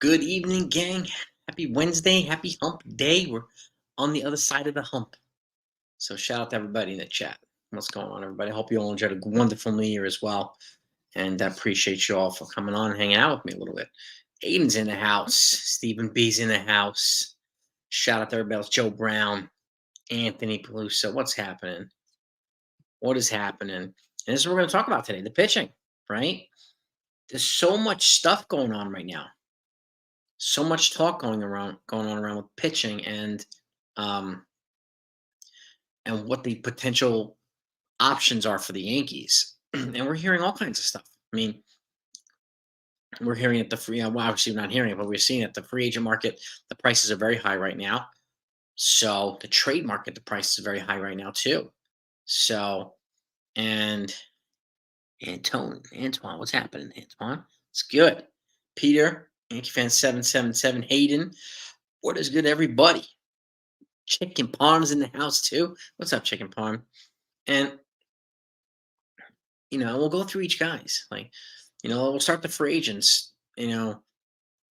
Good evening, gang. Happy Wednesday. Happy hump day. We're on the other side of the hump. So shout out to everybody in the chat. What's going on, everybody? I hope you all enjoyed a wonderful New Year as well. And I appreciate you all for coming on and hanging out with me a little bit. Aiden's in the house. Stephen B's in the house. Shout out to everybody else. Joe Brown, Anthony Peluso. What's happening? What is happening? And this is what we're going to talk about today, the pitching, right? There's so much stuff going on right now. So much talk going on around with pitching um and what the potential options are for the Yankees. And we're hearing all kinds of stuff. I mean, we're hearing at the free well, obviously we're not hearing it, but we're seeing at the free agent market, the prices are very high right now. So the trade market, the price is very high right now too. So and Antoine, what's happening, Antoine? It's good. Peter, Yankee fan 777, Hayden. What is good, everybody? Chicken Parm's in the house too. What's up, Chicken Parm? And we'll go through each guy's. We'll start the free agents. And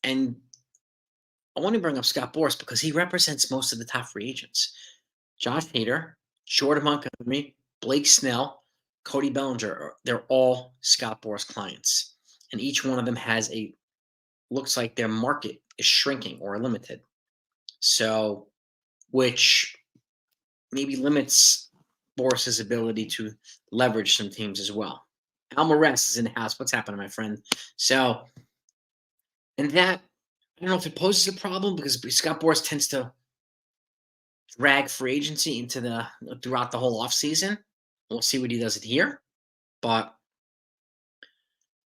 I want to bring up Scott Boras because he represents most of the top free agents. Josh Hader, Jordan Montgomery, Blake Snell, Cody Bellinger. They're all Scott Boras clients, and each one of them looks like their market is shrinking or limited. So, which maybe limits Boris's ability to leverage some teams as well. Almaraz is in the house. What's happening, my friend? So, and that, I don't know if it poses a problem because Scott Boras tends to drag free agency into throughout the whole offseason. We'll see what he does it here. But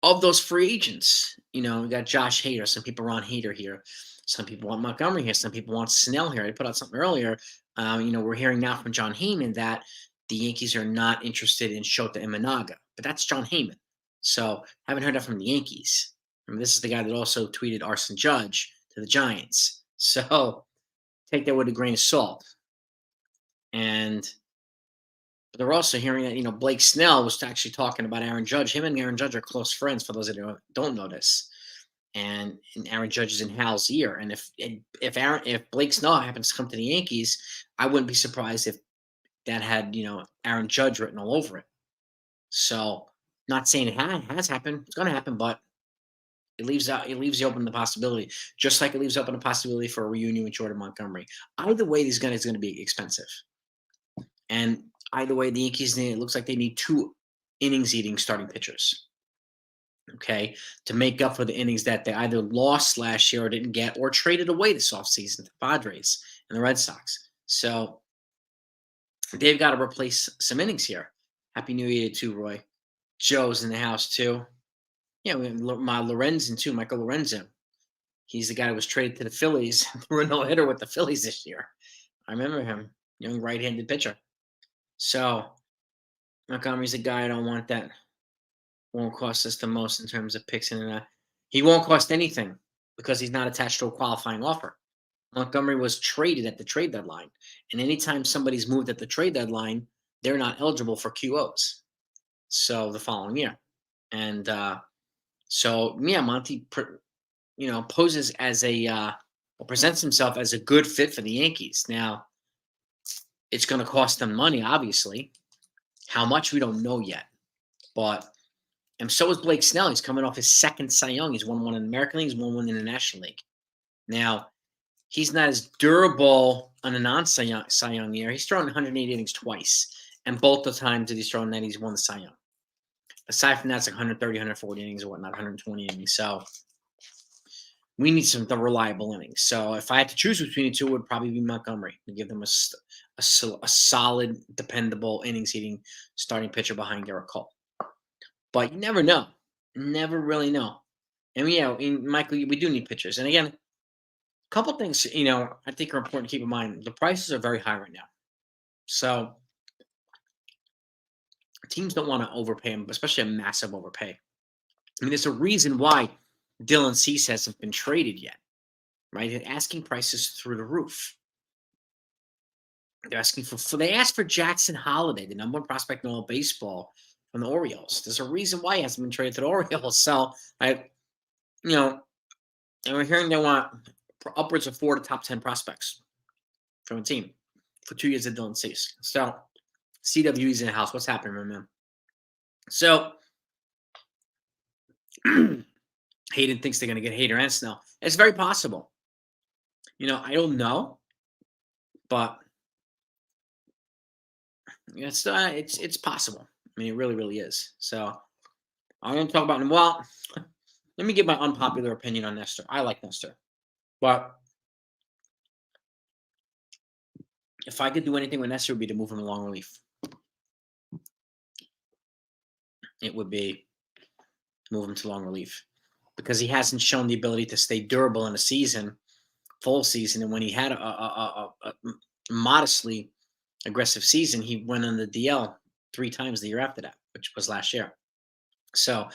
of those free agents, we got Josh Hader. Some people want Hader here. Some people want Montgomery here. Some people want Snell here. I put out something earlier. We're hearing now from John Heyman that the Yankees are not interested in Shota Imanaga, but that's John Heyman. So haven't heard that from the Yankees. This is the guy that also tweeted Arson Judge to the Giants. So take that with a grain of salt. And they're also hearing that, Blake Snell was actually talking about Aaron Judge. Him and Aaron Judge are close friends, for those that don't know this. And Aaron Judge is in Hal's ear. And if Blake Snell happens to come to the Yankees, I wouldn't be surprised if that had, Aaron Judge written all over it. So not saying it has happened. It's going to happen, but it leaves you open the possibility, just like it leaves open the possibility for a reunion with Jordan Montgomery. Either way, these guys are going to be expensive. And either way, the Yankees it looks like they need 2 innings eating starting pitchers. Okay, to make up for the innings that they either lost last year or didn't get or traded away this offseason to Padres and the Red Sox. So they've got to replace some innings here. Happy New Year too, Roy. Joe's in the house too. Yeah, we have my Lorenzen too, Michael Lorenzen. He's the guy who was traded to the Phillies. Threw a no-hitter with the Phillies this year. I remember him, young right-handed pitcher. So Montgomery's a guy I don't want that won't cost us the most in terms of picks and he won't cost anything because he's not attached to a qualifying offer. Montgomery was traded at the trade deadline, and anytime somebody's moved at the trade deadline, they're not eligible for QOs. So the following year, and Monty, poses as presents himself as a good fit for the Yankees. Now, it's going to cost them money, obviously. How much we don't know yet, and so is Blake Snell. He's coming off his second Cy Young. He's won one in the American League. He's won one in the National League. Now, he's not as durable on a non-Cy Young year. He's thrown 180 innings twice, and both the times that he's thrown that, he's won the Cy Young. Aside from that, it's like 130, 140 innings or whatnot, 120 innings. So we need the reliable innings. So if I had to choose between the two, it would probably be Montgomery to give them a solid, dependable innings-eating starting pitcher behind Garrett Cole. But you never know. Never really know. And Michael, we do need pitchers. And again, a couple things, I think are important to keep in mind. The prices are very high right now. So teams don't want to overpay them, especially a massive overpay. There's a reason why Dylan Cease hasn't been traded yet, right? They're asking prices through the roof. They're asking they asked for Jackson Holliday, the number 1 prospect in all baseball, from the Orioles. There's a reason why he hasn't been traded to the Orioles. So And we're hearing they want upwards of 4 to top 10 prospects from a team for 2 years of Dylan Cease. So CWE's in the house. What's happening, my man? So Hayden thinks they're going to get Hader and Snell. It's very possible. I don't know, but it's possible. I mean, it really, really is. So I'm going to talk about him. Well, let me give my unpopular opinion on Nestor. I like Nestor, but if I could do anything with Nestor, it would be to move him along relief. It would be move him to long relief because he hasn't shown the ability to stay durable in a season, full season. And when he had a modestly aggressive season, he went on the DL 3 times the year after that, which was last year. So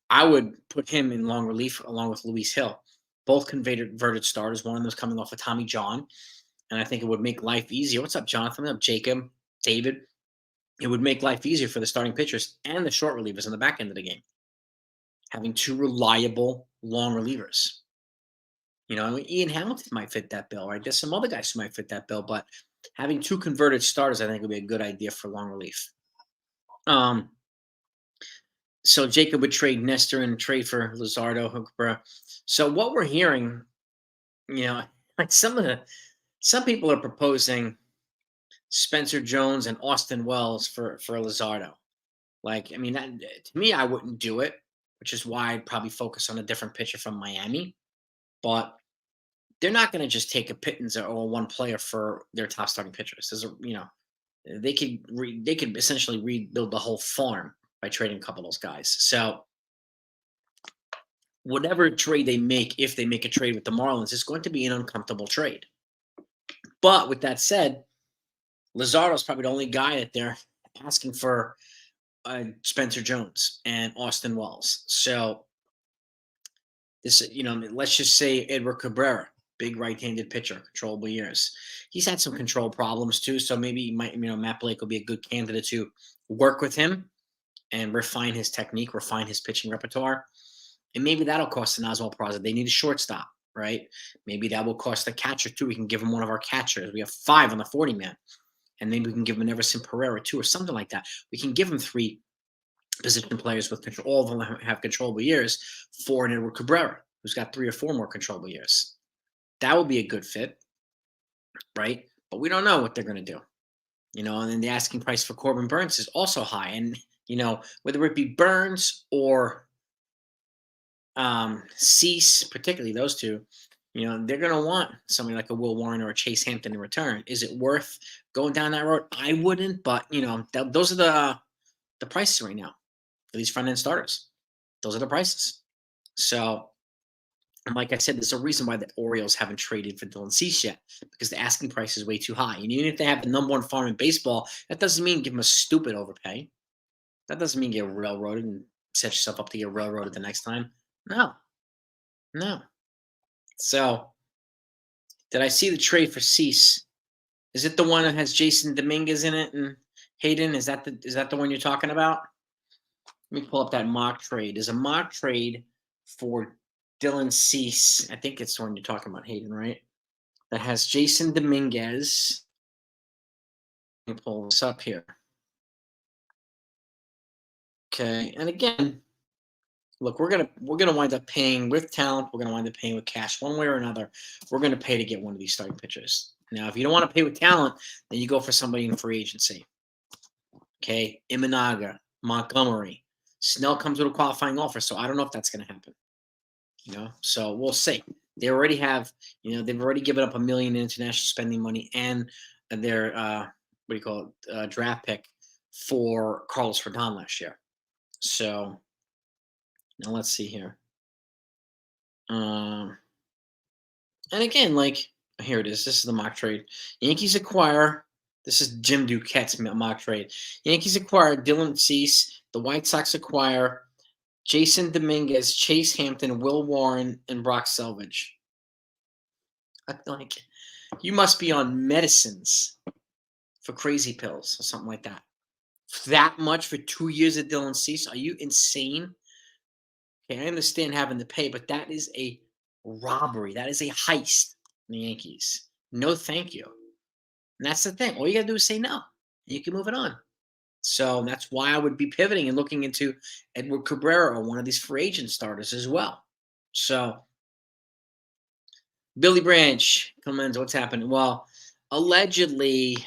I would put him in long relief along with Luis Hill, both converted starters. One of them is coming off of Tommy John, and I think it would make life easier. What's up, Jonathan? What's up, Jacob? David? It would make life easier for the starting pitchers and the short relievers in the back end of the game, having 2 reliable long relievers. Ian Hamilton might fit that bill, right? There's some other guys who might fit that bill, but having 2 converted starters, I think, would be a good idea for long relief. So Jacob would trade Nestor and trade for Luzardo, Hooker. So what we're hearing, like some people are proposing Spencer Jones and Austin Wells for Luzardo. Like, I mean, to me, I wouldn't do it, which is why I'd probably focus on a different pitcher from Miami. But they're not going to just take a pittance or one player for their top starting pitchers. They could essentially rebuild the whole farm by trading a couple of those guys. So whatever trade they make, if they make a trade with the Marlins, is going to be an uncomfortable trade. But with that said, Luzardo's probably the only guy that they're asking for Spencer Jones and Austin Wells. So this, let's just say Edward Cabrera, big right-handed pitcher, controllable years. He's had some control problems too, so maybe Matt Blake will be a good candidate to work with him and refine his technique, refine his pitching repertoire. And maybe that'll cost the Oswald Peraza. They need a shortstop, right? Maybe that will cost the catcher too. We can give him one of our catchers. We have 5 on the 40-man. And maybe we can give him an Everson Pereira too, or something like that. We can give him 3 position players with control. All of them have controllable years for an Edward Cabrera, who's got 3 or 4 more controllable years. That would be a good fit, right? But we don't know what they're going to do. And then the asking price for Corbin Burns is also high. And, whether it be Burns or Cease, particularly those two, they're going to want somebody like a Will Warren or a Chase Hampton in return. Is it worth going down that road? I wouldn't, but, those are the prices right now for these front-end starters. Those are the prices. So, and like I said, there's a reason why the Orioles haven't traded for Dylan Cease yet, because the asking price is way too high. And even if they have the number 1 farm in baseball, that doesn't mean give them a stupid overpay. That doesn't mean get railroaded and set yourself up to get railroaded the next time. No. So, did I see the trade for Cease? Is it the one that has Jason Dominguez in it and Hayden? Is that the one you're talking about? Let me pull up that mock trade. There's a mock trade for Dylan Cease. I think it's the one you're talking about, Hayden, right? That has Jason Dominguez. Let me pull this up here. Okay, and again, look, we're gonna wind up paying with talent. We're gonna wind up paying with cash, one way or another. We're gonna pay to get one of these starting pitchers. Now, if you don't want to pay with talent, then you go for somebody in free agency. Okay, Imanaga, Montgomery, Snell comes with a qualifying offer, so I don't know if that's gonna happen. So we'll see. They already have, they've already given up $1 million in international spending money and their draft pick for Carlos Rodon last year. So now let's see here. And again, here it is. This is the mock trade. Yankees acquire. This is Jim Duquette's mock trade. Yankees acquire Dylan Cease. The White Sox acquire Jason Dominguez, Chase Hampton, Will Warren, and Brock Selvage. You must be on medicines for crazy pills or something like that. That much for 2 years of Dylan Cease? Are you insane? Okay, I understand having to pay, but that is a robbery. That is a heist in the Yankees. No, thank you. And that's the thing. All you gotta do is say no. You can move it on. So that's why I would be pivoting and looking into Edward Cabrera or one of these free agent starters as well. So Billy Branch comments, what's happening? Well, allegedly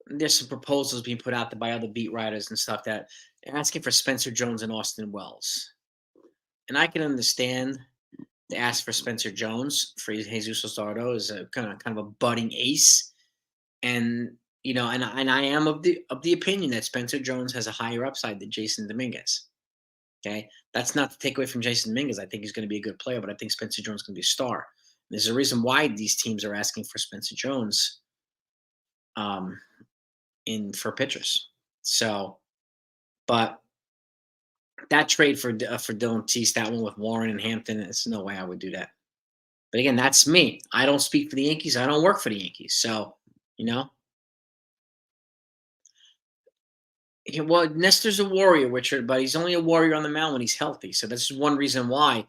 there's some proposals being put out there by other beat writers and stuff that are asking for Spencer Jones and Austin Wells. And I can understand to ask for Spencer Jones for Jesus Luzardo is a kind of a budding ace. And and I am of the opinion that Spencer Jones has a higher upside than Jason Dominguez. Okay, that's not to take away from Jason Dominguez. I think he's going to be a good player, but I think Spencer Jones is going to be a star. There's a reason why these teams are asking for Spencer Jones um, in for pitchers. So, but that trade for Dylan Cease, that one with Warren and Hampton, there's no way I would do that. But again, that's me. I don't speak for the Yankees. I don't work for the Yankees. So, you know, yeah, well, Nestor's a warrior, Richard, but he's only a warrior on the mound when he's healthy. So that's one reason why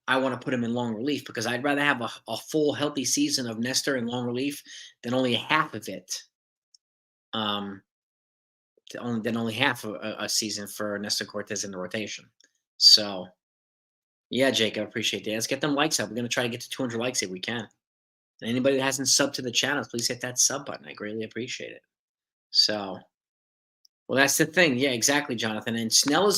I want to put him in long relief because I'd rather have a full healthy season of Nestor in long relief than only a half of it. Um, than only half a season for Nestor Cortez in the rotation. So yeah, Jake, I appreciate that. Let's get them likes up. We're gonna try to get to 200 likes if we can. And anybody that hasn't subbed to the channel, please hit that sub button. I greatly appreciate it. So well, that's the thing. Yeah, exactly, Jonathan. And Snell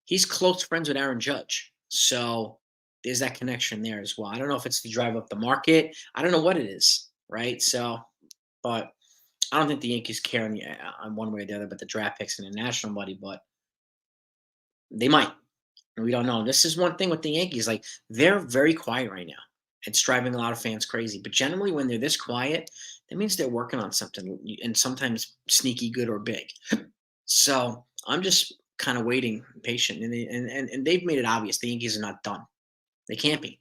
he's close friends with Aaron Judge. So there's that connection there as well. I don't know if it's to drive up the market. I don't know what it is, right? So, but I don't think the Yankees care on one way or the other, but the draft picks and the national money, but they might. We don't know. This is one thing with the Yankees. Like they're very quiet right now. It's driving a lot of fans crazy. But generally, when they're this quiet, that means they're working on something, and sometimes sneaky good or big. So I'm just kind of waiting, patient, and they've made it obvious the Yankees are not done. They can't be.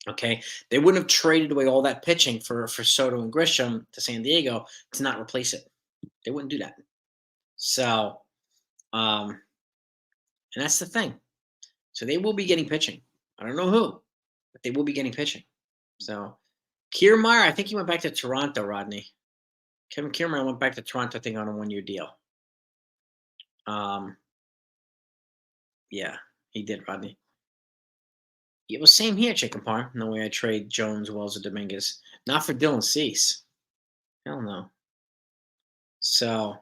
Okay, they wouldn't have traded away all that pitching for Soto and Grisham to San Diego to not replace it. They wouldn't do that. So, and that's the thing. So they will be getting pitching. I don't know who, but they will be getting pitching. So Kiermaier, I think he went back to Toronto, Rodney. Kevin Kiermaier went back to Toronto, I think, on a 1-year deal. Um, yeah, he did, Rodney. It was same here, Chicken Parm. No way I trade Jones, Wells, or Dominguez. Not for Dylan Cease. Hell no. So,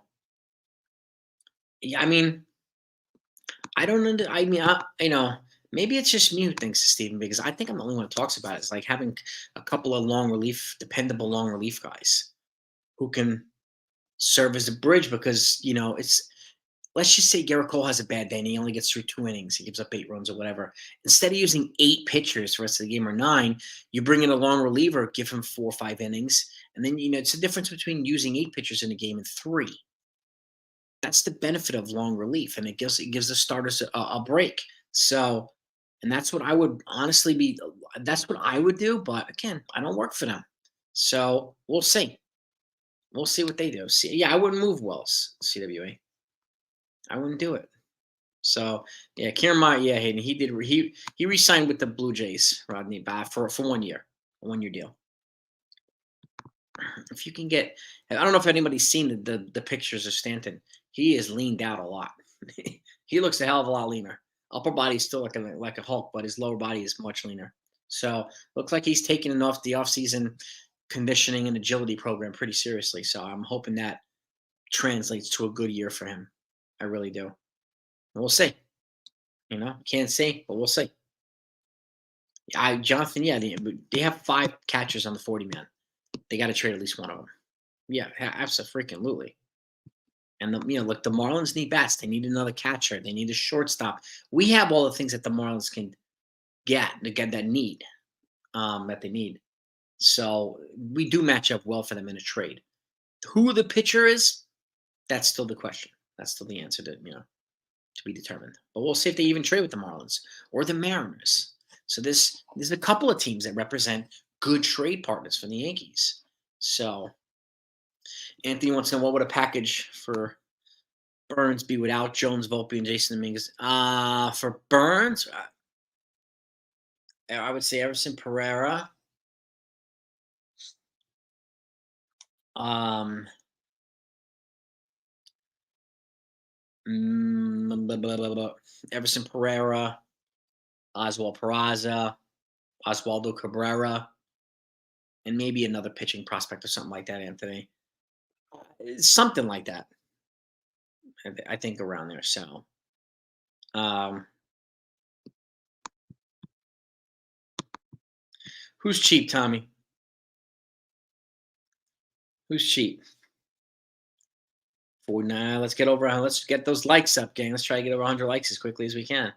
yeah, I mean, I don't know. I mean, maybe it's just me who thinks it's Steven because I think I'm the only one who talks about it. It's like having a couple of dependable long relief guys who can serve as a bridge because, let's just say Garrett Cole has a bad day and he only gets through 2 innings. He gives up 8 runs or whatever. Instead of using 8 pitchers for the rest of the game or 9, you bring in a long reliever, give him 4 or 5 innings. And then, it's the difference between using 8 pitchers in a game and 3. That's the benefit of long relief. And it gives the starters a break. So, and that's what I would honestly that's what I would do. But again, I don't work for them. So we'll see. We'll see what they do. See, yeah, I wouldn't move Wells, CWA. I wouldn't do it. So yeah, Kiermaier, yeah, Hayden, he re-signed with the Blue Jays, Rodney, for 1 year, a 1-year deal. If you can get, I don't know if anybody's seen the pictures of Stanton. He is leaned out a lot. He looks a hell of a lot leaner. Upper body's still like a Hulk, but his lower body is much leaner. So looks like he's taking the off-season conditioning and agility program pretty seriously. So I'm hoping that translates to a good year for him. I really do. We'll see. Can't say, but we'll see. Jonathan, yeah, they have 5 catchers on the 40-man. They got to trade at least one of them. Yeah, absolutely. And look, the Marlins need bats. They need another catcher. They need a shortstop. We have all the things that the Marlins can get to get that need that they need. So we do match up well for them in a trade. Who the pitcher is, that's still the question. That's still the answer to be determined. But we'll see if they even trade with the Marlins or the Mariners. So there's a couple of teams that represent good trade partners for the Yankees. So Anthony wants to know what would a package for Burns be without Jones, Volpe, and Jason Dominguez? For Burns, I would say Everson Pereira. Um, blah, blah, blah, blah. Everson Pereira, Oswald Peraza, Oswaldo Cabrera, and maybe another pitching prospect or something like that, Anthony. Something like that. I think around there. So, um, who's cheap, Tommy? Who's cheap? 49. Let's get over. Let's get those likes up, gang. Let's try to get over 100 likes as quickly as we can.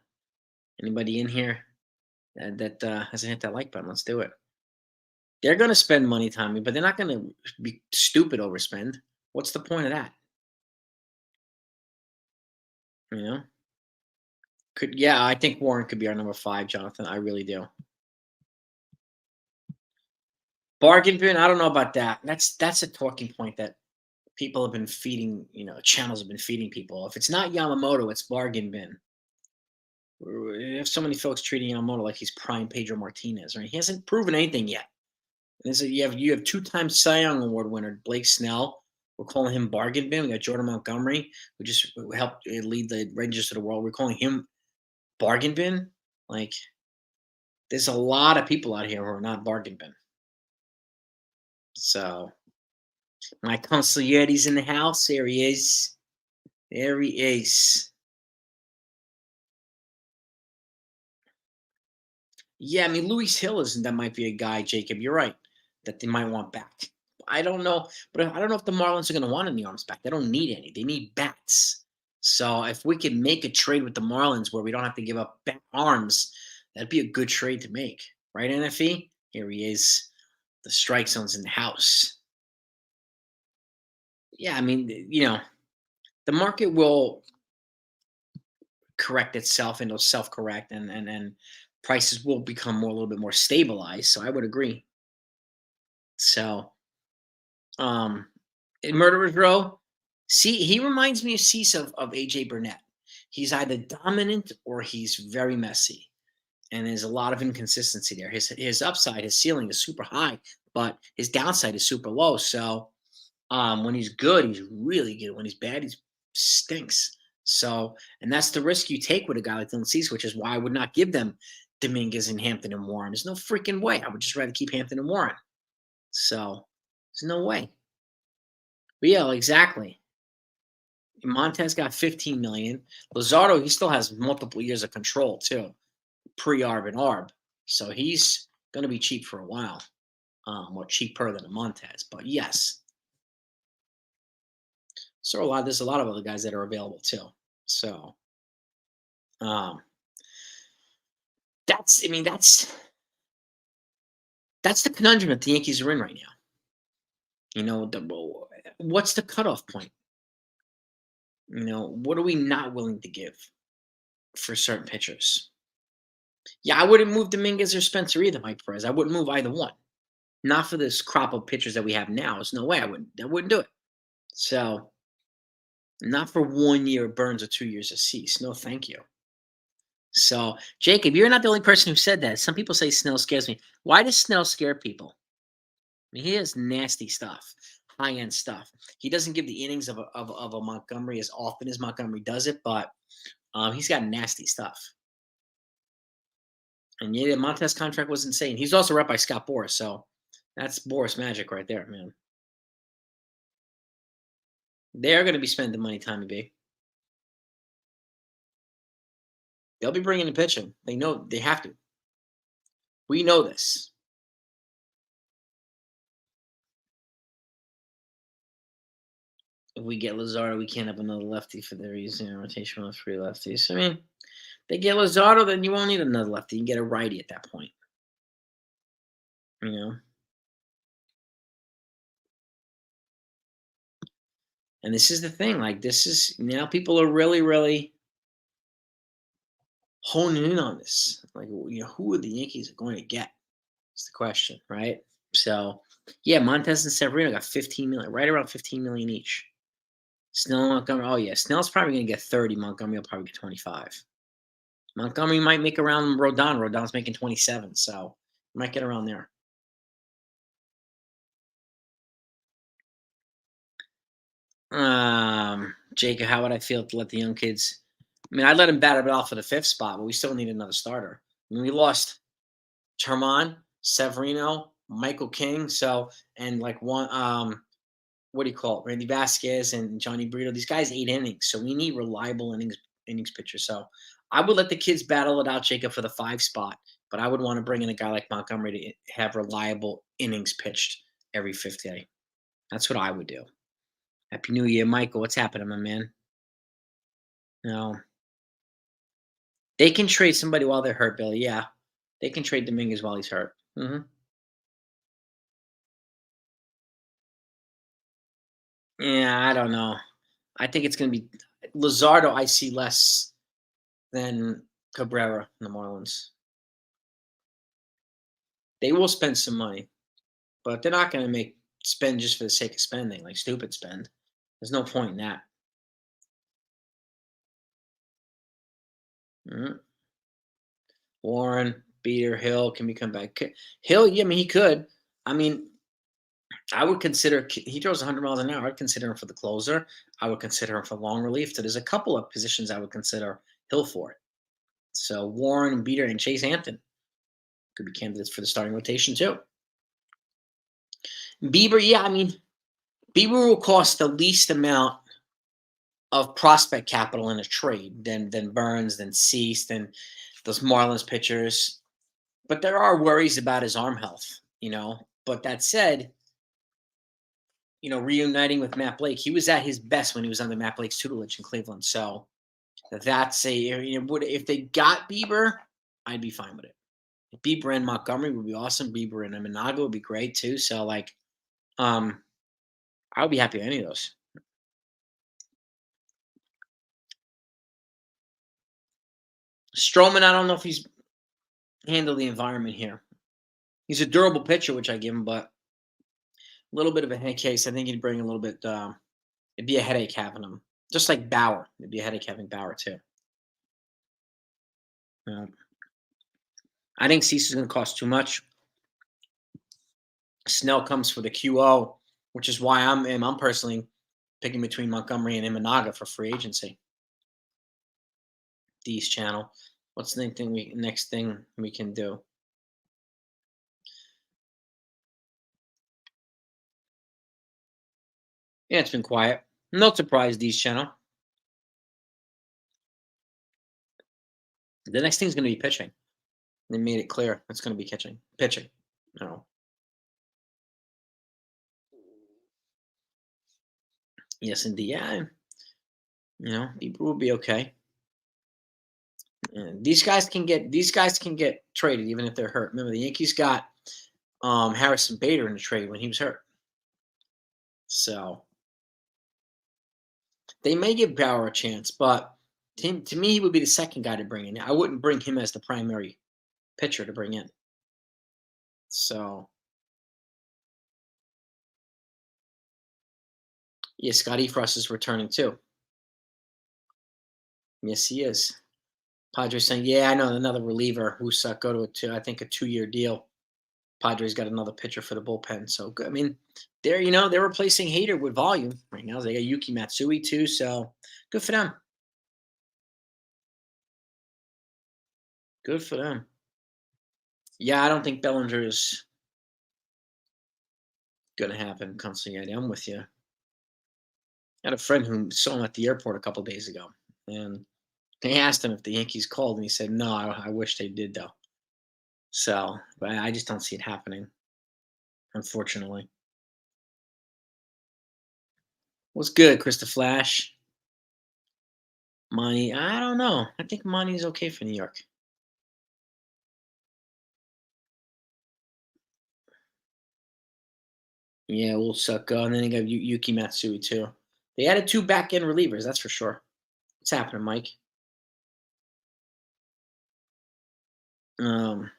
Anybody in here that hasn't hit that like button? Let's do it. They're going to spend money, Tommy, but they're not going to be stupid overspend. What's the point of that? You know? I think Warren could be our number 5, Jonathan. I really do. Bargain bin, I don't know about that. That's a talking point that people have been feeding, channels have been feeding people. If it's not Yamamoto, it's bargain bin. We have so many folks treating Yamamoto like he's prime Pedro Martinez, right? He hasn't proven anything yet. And so you have two-time Cy Young Award winner Blake Snell. We're calling him bargain bin. We got Jordan Montgomery, who just helped lead the Rangers to the world. We're calling him bargain bin. Like, there's a lot of people out here who are not bargain bin. So, my consigliere's in the house. There he is. There he is. Yeah, I mean, Luis Hill isn't that might be a guy, Jacob. You're right, that they might want back. I don't know, but I don't know if the Marlins are going to want any arms back. They don't need any. They need bats. So if we can make a trade with the Marlins where we don't have to give up arms, that'd be a good trade to make, right, NFE? Here he is. The strike zone's in the house. Yeah, I mean, the market will correct itself and it'll self-correct and prices will become a little bit more stabilized. So I would agree. So in Murderer's Row, see, he reminds me of Cease of AJ Burnett. He's either dominant or he's very messy. And there's a lot of inconsistency there. His upside, his ceiling is super high, but his downside is super low. So when he's good, he's really good. When he's bad, he stinks. So, and that's the risk you take with a guy like Dylan Cease, which is why I would not give them Dominguez and Hampton and Warren. There's no freaking way. I would just rather keep Hampton and Warren. So, there's no way. But yeah, exactly. Montez got 15 million. Lazardo, he still has multiple years of control too, pre-arb and arb. So he's going to be cheap for a while, or cheaper than a Montez. But yes, so there's a lot of other guys that are available too. So that's that's the conundrum that the Yankees are in right now. What's the cutoff point? What are we not willing to give for certain pitchers? Yeah, I wouldn't move Dominguez or Spencer either, Mike Perez. I wouldn't move either one. Not for this crop of pitchers that we have now. There's no way I wouldn't do it. So, not for 1 year of Burns or 2 years of Cease. No, thank you. So, Jacob, you're not the only person who said that. Some people say Snell scares me. Why does Snell scare people? I mean, he has nasty stuff, high-end stuff. He doesn't give the innings of a Montgomery as often as Montgomery does it, but he's got nasty stuff. And yeah, the Montez contract was insane. He's also rep by Scott Boras, so that's Boras magic right there, man. They're going to be spending money, Tommy B. They'll be bringing the pitching. They know they have to. We know this. If we get Lazardo, we can't have another lefty for the reason rotation with 3 lefties. I mean, they get Lazardo, then you won't need another lefty. You can get a righty at that point. And this is the thing. Like, this is now people are really, really honing in on this. Like, who are the Yankees going to get? That's the question, right? So, yeah, Montez and Severino got 15 million, right around 15 million each. Snell and Montgomery. Oh yeah, Snell's probably going to get 30. Montgomery will probably get 25. Montgomery might make around Rodon. Rodon's making 27, so might get around there. Jacob, how would I feel to let the young kids? I mean, I'd let him battle it out for the fifth spot, but we still need another starter. I mean, we lost Charman, Severino, Michael King, so and like one what do you call it? Randy Vasquez and Johnny Brito. These guys 8 innings, so we need reliable innings pitchers. So I would let the kids battle it out, Jacob, for the five spot, but I would want to bring in a guy like Montgomery to have reliable innings pitched every fifth day. That's what I would do. Happy New Year, Michael. What's happening, my man? No, they can trade somebody while they're hurt, Billy. Yeah, they can trade Dominguez while he's hurt. Yeah, I don't know. I think it's going to be Lazardo. I see less than Cabrera in the Marlins. They will spend some money, but they're not going to make spend just for the sake of spending, like stupid spend. There's no point in that. Mhm. Warren, Beater, Hill, can we come back? Hill, yeah, I mean, he could. I mean, I would consider he throws 100 miles an hour. I'd consider him for the closer. I would consider him for long relief. So there's a couple of positions I would consider Hill for. So Warren and Beater and Chase Hampton could be candidates for the starting rotation too. Bieber, yeah, I mean, Bieber will cost the least amount of prospect capital in a trade than Burns, than Cease, than those Marlins pitchers. But there are worries about his arm health. But that said, reuniting with Matt Blake, he was at his best when he was under Matt Blake's tutelage in Cleveland. So that's if they got Bieber, I'd be fine with it. Bieber and Montgomery would be awesome. Bieber and Imanaga would be great too. So um, I would be happy with any of those. Stroman, I don't know if he's handled the environment here. He's a durable pitcher, which I give him, but a little bit of a head case. I think he'd bring a little bit. It'd be a headache having him, just like Bauer. It'd be a headache having Bauer too. Um, I think Cease is going to cost too much. Snell comes for the QO, which is why I'm personally picking between Montgomery and Imanaga for free agency. D's channel. What's the next thing we can do? Yeah, it's been quiet. No surprise, D's channel. The next thing is going to be pitching. They made it clear it's going to be pitching. No. Yes, indeed. Yeah, people will be okay. And these guys can get traded even if they're hurt. Remember, the Yankees got Harrison Bader in the trade when he was hurt, so they may give Bauer a chance. But to me, he would be the second guy to bring in. I wouldn't bring him as the primary pitcher to bring in. So yeah, Scotty Frost is returning too. Yes, he is. Padres saying, yeah, I know another reliever who's go to I think a 2-year deal. Padres got another pitcher for the bullpen. So good. I mean, they're replacing Hader with volume right now. They got Yuki Matsui too. So good for them. Good for them. Yeah, I don't think Bellinger is gonna happen constantly. I'm with you. I had a friend who saw him at the airport a couple days ago, and they asked him if the Yankees called, and he said, "No, I wish they did though." So, but I just don't see it happening, unfortunately. What's good, Krista Flash? Money, I don't know. I think money's okay for New York. Yeah, we'll suck. And then they got Yuki Matsui too. They added 2 back end relievers, that's for sure. What's happening, Mike? Um,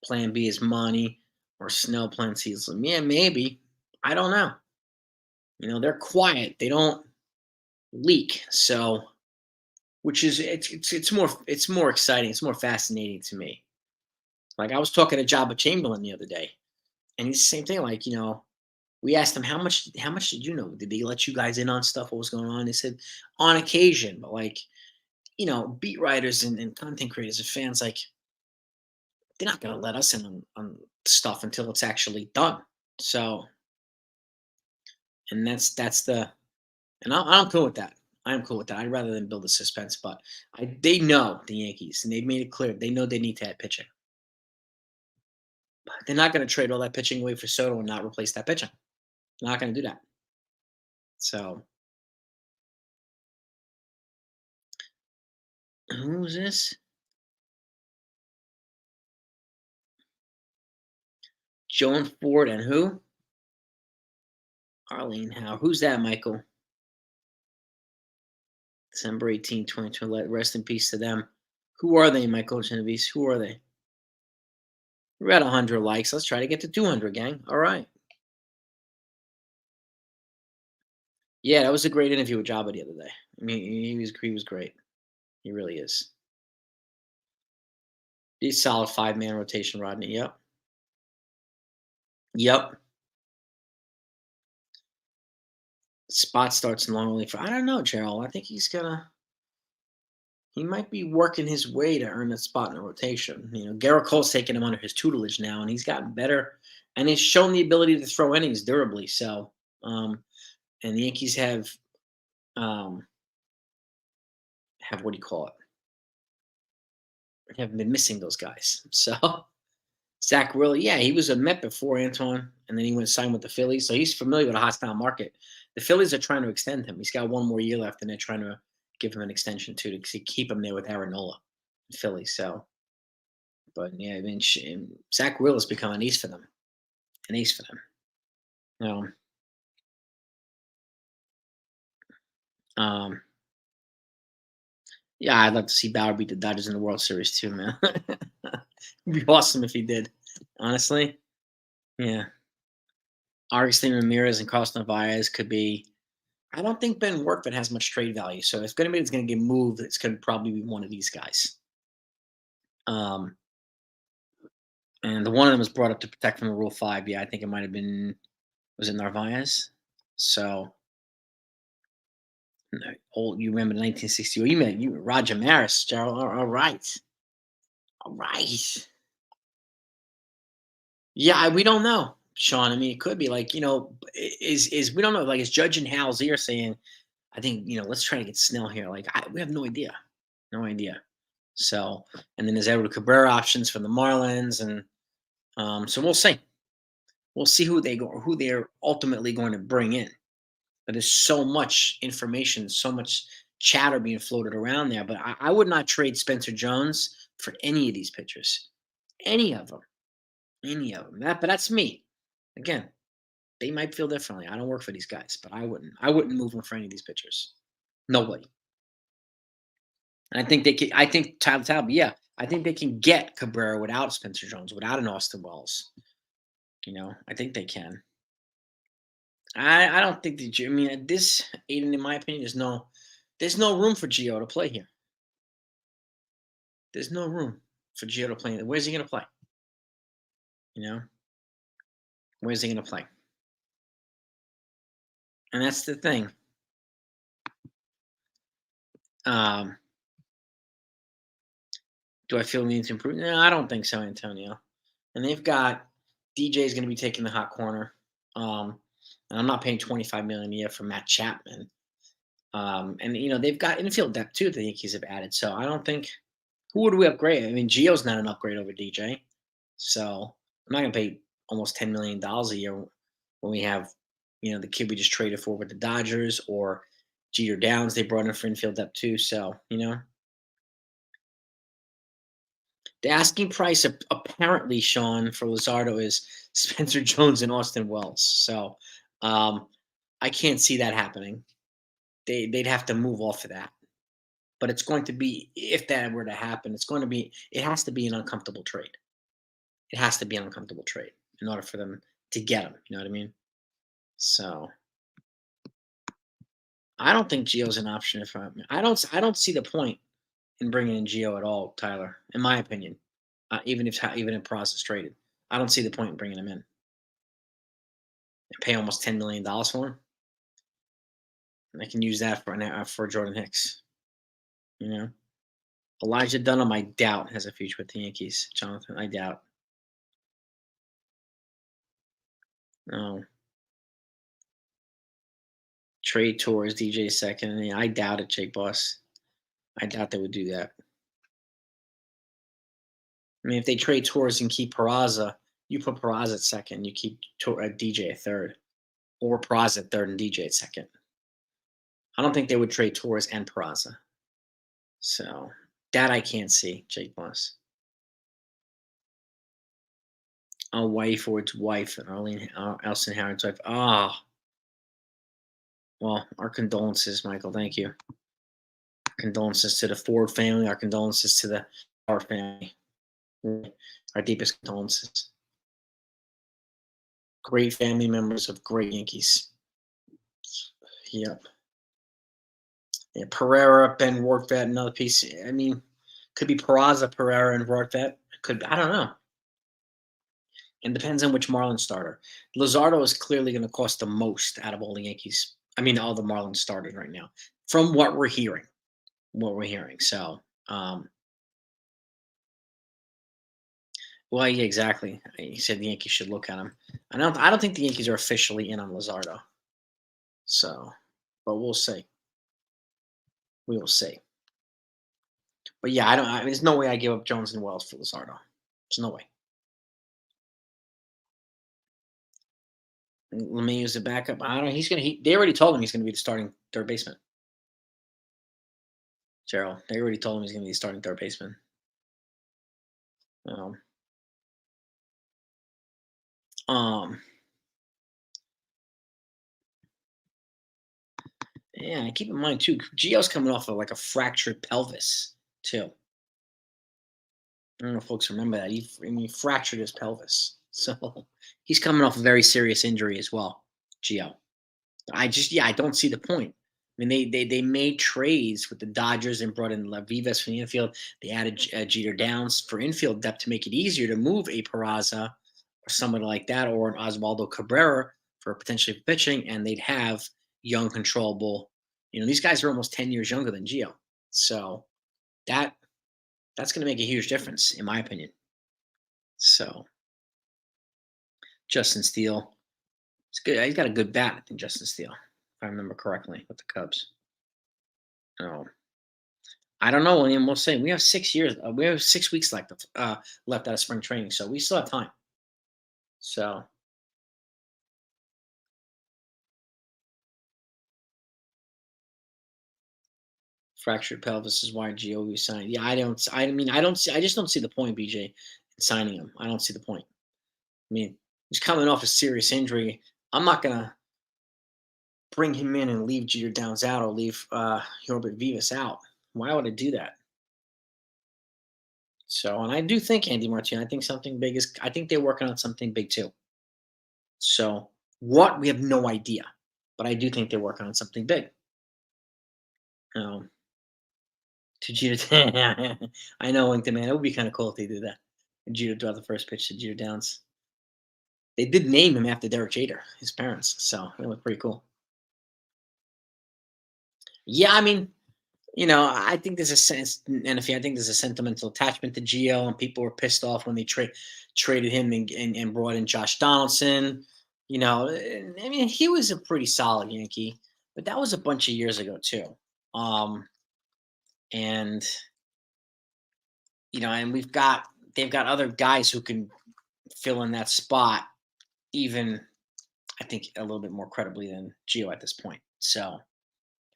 Plan B is money or Snell Plan C is yeah, maybe. I don't know. They're quiet. They don't leak. So which is it's more exciting. It's more fascinating to me. Like I was talking to Jabba Chamberlain the other day, and he's the same thing. Like we asked him how much did you know? Did they let you guys in on stuff? What was going on? They said on occasion, but like beat writers and content creators and fans, like they're not gonna let us in on stuff until it's actually done. So, and that's the and I'm cool with that. I'm cool with that. I'd rather than build a suspense, but they know the Yankees, and they've made it clear they know they need to add pitching. But they're not going to trade all that pitching away for Soto and not replace that pitching. They're not going to do that. So who's this? Joan Ford and who? Arlene Howe. Who's that, Michael? December 18, 2020. Rest in peace to them. Who are they, Michael Genovese? Who are they? We're at 100 likes. Let's try to get to 200, gang. All right. Yeah, that was a great interview with Jabba the other day. I mean, he was great. He really is. He's solid 5-man rotation, Rodney. Yep. Yep. Spot starts in long relief. I don't know, Gerald. I think he might be working his way to earn a spot in the rotation. Garrett Cole's taking him under his tutelage now, and he's gotten better, and he's shown the ability to throw innings durably. So, and the Yankees um, have what do you call it? Have been missing those guys. So Zach Willie, yeah, he was a Met before Antoine, and then he went signed with the Phillies, so he's familiar with a hostile market. The Phillies are trying to extend him. He's got one more year left, and they're trying to give him an extension too to keep him there with Aaron Nola, Philly. So, but yeah, I mean, Zach Will has become an ace for them, an ace for them. You um, yeah, I'd love to see Bauer beat the Dodgers in the World Series too, man. It'd be awesome if he did. Honestly, yeah. Augustine Ramirez and Carlos Narvaez could be. I don't think Ben Workman has much trade value. So if anybody's going to get moved, it's going to probably be one of these guys. Um, and the one of them was brought up to protect from the Rule 5. Yeah, I think it might have been, was it Narvaez? So, old, you remember 1960. You meant you Roger Maris, Gerald. All right. All right. Yeah, we don't know, Sean. I mean, it could be like, is we don't know. Like, is Judge and Hal's ear saying, I think, let's try to get Snell here. Like, we have no idea. No idea. So, and then there's Edward Cabrera options from the Marlins, and so we'll see. We'll see who they're ultimately going to bring in. But there's so much information, so much chatter being floated around there. But I would not trade Spencer Jones for any of these pitchers, any of them, any of them. But that's me. Again, they might feel differently. I don't work for these guys, but I wouldn't. I wouldn't move them for any of these pitchers. Nobody. And I think they can. I think Tyler Talbot. Yeah, I think they can get Cabrera without Spencer Jones, without an Austin Wells. I think they can. I don't think that. I mean, at this Aiden, in my opinion, there's no room for Gio to play here. There's no room for Gio to play. Where's he going to play? You know, where's he going to play? And that's the thing. Um, do I feel we need to improve? No, I don't think so, Antonio. And they've got DJ's going to be taking the hot corner. And I'm not paying 25 million a year for Matt Chapman. And they've got infield depth too. The Yankees have added. So I don't think who would we upgrade? I mean, Gio's not an upgrade over DJ. So I'm not going to pay almost $10 million a year when we have the kid we just traded for with the Dodgers or Jeter Downs. They brought in for infield depth too. So the asking price apparently, Sean, for Luzardo is Spencer Jones and Austin Wells. So I can't see that happening. They'd have to move off of that. But it's going to be, if that were to happen, it has to be an uncomfortable trade. It has to be an uncomfortable trade in order for them to get him. You know what I mean? So I don't think Gio's an option if I don't see the point in bringing in Gio at all, Tyler, in my opinion. Even if Pras is traded. I don't see the point in bringing him in and pay almost $10 million for him. And I can use that for Jordan Hicks. You know, Elijah Dunham, I doubt has a future with the Yankees. Jonathan, I doubt. No, trade tours DJ second. And I doubt it, Jake Boss. I doubt they would do that. I mean, if they trade tours and keep Peraza, you put Peraza at second. You keep DJ at third, or Peraza at third and DJ at second. I don't think they would trade Torres and Peraza. So that I can't see, Jake Boss. A wife or its wife, and Arlene Elson Howard's wife. Ah, well, our condolences, Michael. Thank you. Condolences to the Ford family. Our condolences to the our family. Our deepest condolences. Great family members of great Yankees. Yep. Yeah, Pereira, Ben Workvet, another piece. I mean, could be Peraza, Pereira, and Workvet. Could I don't know. And depends on which Marlins starter. Luzardo is clearly going to cost the most out of all the Yankees. I mean, all the Marlins starters right now, from what we're hearing. What we're hearing. So, well, yeah, exactly. He said the Yankees should look at him. I don't think the Yankees are officially in on Luzardo. So, but we'll see. We will see. But yeah, I don't. There's no way I give up Jones and Wells for Luzardo. There's no way. Lemieux is the backup. I don't know. He's gonna. They already told him he's gonna be the starting third baseman. Gerald. They already told him he's gonna be the starting third baseman. Um, um, yeah, and keep in mind too, Gio's coming off of like a fractured pelvis too. I don't know if folks remember that. He fractured his pelvis, so he's coming off a very serious injury as well. Gio. I don't see the point. I mean, they made trades with the Dodgers and brought in La Vivas for the infield. They added Jeter Downs for infield depth to make it easier to move a Peraza or somebody like that, or an Osvaldo Cabrera for potentially pitching, and they'd have young, controllable. These guys are almost 10 years younger than Gio, so that that's going to make a huge difference, in my opinion. So Justin Steele, it's good. He's got a good bat, I think Justin Steele, if I remember correctly, with the Cubs. Oh, I don't know, William. We'll see. We have 6 years. We have 6 weeks left out of spring training, so we still have time. So fractured pelvis is why Gio signed. Yeah, I don't. I mean, I don't see. I just don't see the point, BJ, in signing him. I don't see the point. I mean, he's coming off a serious injury. I'm not gonna bring him in and leave Jeter Downs out or leave Herbert Vivas out. Why would I do that? So, and I do think Andy Martin. I think something big is. I think they're working on something big too. So, what we have no idea, but I do think they're working on something big. Um, to Jeter, I know, Winkton, man. It would be kind of cool if they did that. And Jeter throw out the first pitch to Jeter Downs. They did name him after Derek Jeter, his parents, so it looked pretty cool. Yeah, I mean, I think there's a sense, and if I think there's a sentimental attachment to Gio, and people were pissed off when they traded him and brought in Josh Donaldson. I mean, he was a pretty solid Yankee, but that was a bunch of years ago too. Um, and and they've got other guys who can fill in that spot, even I think a little bit more credibly than Gio at this point. So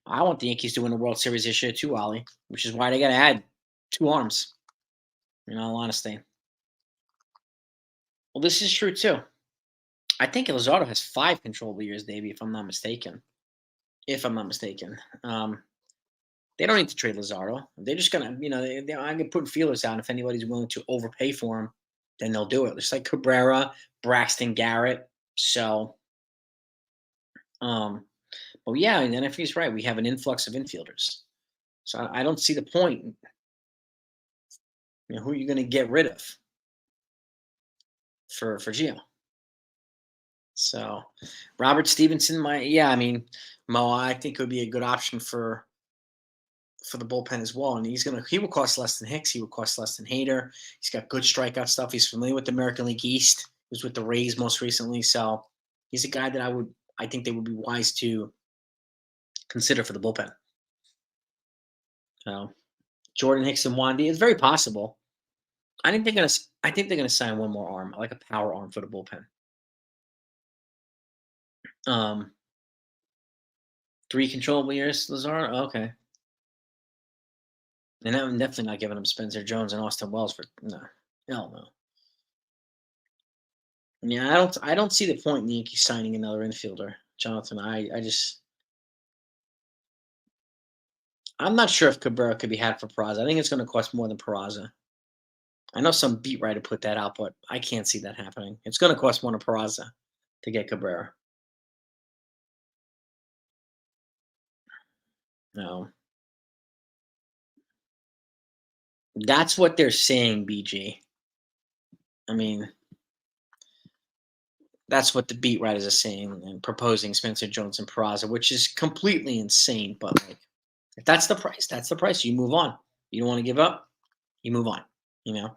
I want the Yankees to win the World Series this year too, Ollie, which is why they got to add two arms. In all honesty, well, this is true too. I think Luzardo has 5 controllable years, Davey, if I'm not mistaken. If I'm not mistaken, they don't need to trade Luzardo. They're just gonna, I'm gonna put feelers out. If anybody's willing to overpay for him, then they'll do it. Just like Cabrera, Braxton Garrett. So, um, Well, yeah, and then if he's right, we have an influx of infielders. So I don't see the point. Who are you going to get rid of for Gio? So Robert Stevenson, I mean, Mo, I think would be a good option for the bullpen as well. And he will cost less than Hicks. He would cost less than Hader. He's got good strikeout stuff. He's familiar with the American League East. He was with the Rays most recently. So he's a guy that I think they would be wise to consider for the bullpen. So Jordan Hicks and Wandy, it's very possible. I think they're gonna sign one more arm, like a power arm for the bullpen. Um, 3 controllable years, Lazard. Okay. And I'm definitely not giving him Spencer Jones and Austin Wells for no. Hell no. Yeah, I don't see the point in the Yankees signing another infielder, Jonathan. I'm not sure if Cabrera could be had for Peraza. I think it's gonna cost more than Peraza. I know some beat writer put that out, but I can't see that happening. It's gonna cost more than Peraza to get Cabrera. No. That's what they're saying, BG. I mean, that's what the beat writers are saying and proposing Spencer Jones and Peraza, which is completely insane. But like, if that's the price, that's the price. You move on. You don't want to give up. You move on. You know.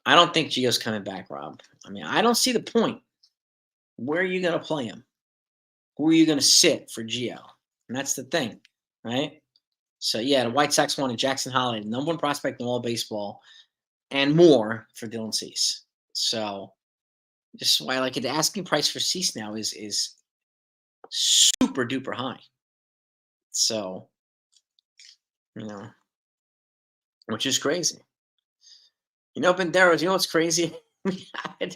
I don't think Gio's coming back, Rob. I mean, I don't see the point. Where are you going to play him? Who are you going to sit for Gio? And that's the thing, right? So yeah, the White Sox wanted Jackson Holliday, the number one prospect in all baseball, and more for Dylan Cease. So this is why, like, the asking price for Cease now is super duper high. So you know, which is crazy. Banderas. You know what's crazy? I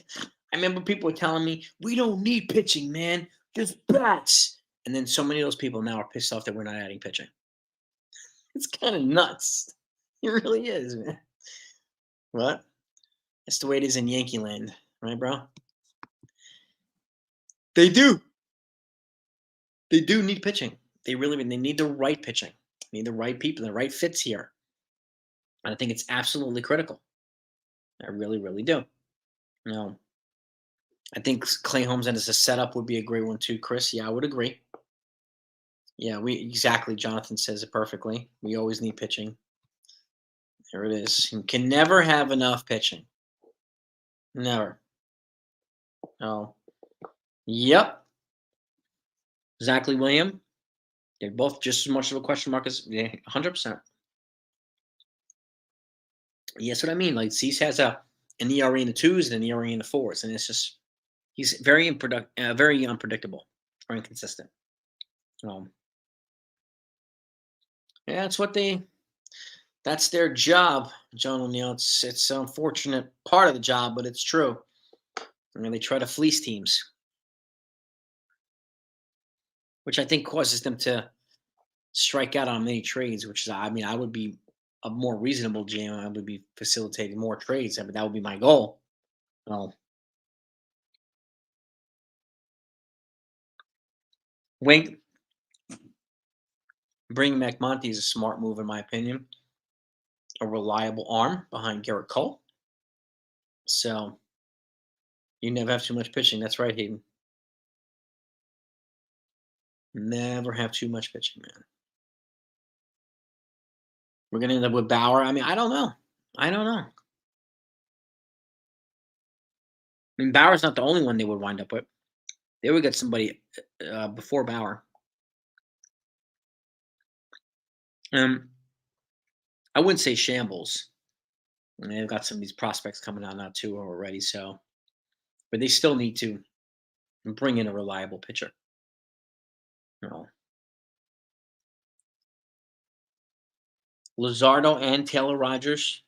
remember people were telling me we don't need pitching, man. Just bats. And then so many of those people now are pissed off that we're not adding pitching. It's kind of nuts. It really is, man. What? That's the way it is in Yankee land, right, bro? They do. They do need pitching. They really they need the right pitching. They need the right people, the right fits here. And I think it's absolutely critical. I really, really do. You know, I think Clay Holmes and as a setup would be a great one too, Chris. Yeah, I would agree. Yeah, we exactly. Jonathan says it perfectly. We always need pitching. There it is. You can never have enough pitching. Never. Oh, yep. Exactly, William. They're both just as much of a question mark as 100%. Yes, what I mean. Like Cease has an ERA in the twos and an ERA in the fours, and it's just he's very unpredictable, or inconsistent. Um, yeah, that's their job, John O'Neill. It's an unfortunate part of the job, but it's true. I mean, they try to fleece teams, which I think causes them to strike out on many trades. Which is, I mean, I would be a more reasonable GM. I would be facilitating more trades. I mean, that would be my goal. Well, Wink bringing McMonty is a smart move, in my opinion. A reliable arm behind Garrett Cole. So you never have too much pitching. That's right, Hayden. Never have too much pitching, man. We're gonna end up with Bauer. I mean, I don't know. I don't know. I mean, Bauer's not the only one they would wind up with. They would get somebody before Bauer. Um, I wouldn't say shambles. I mean, they've got some of these prospects coming out now too already. So, but they still need to bring in a reliable pitcher. You know, Luzardo and Taylor Rogers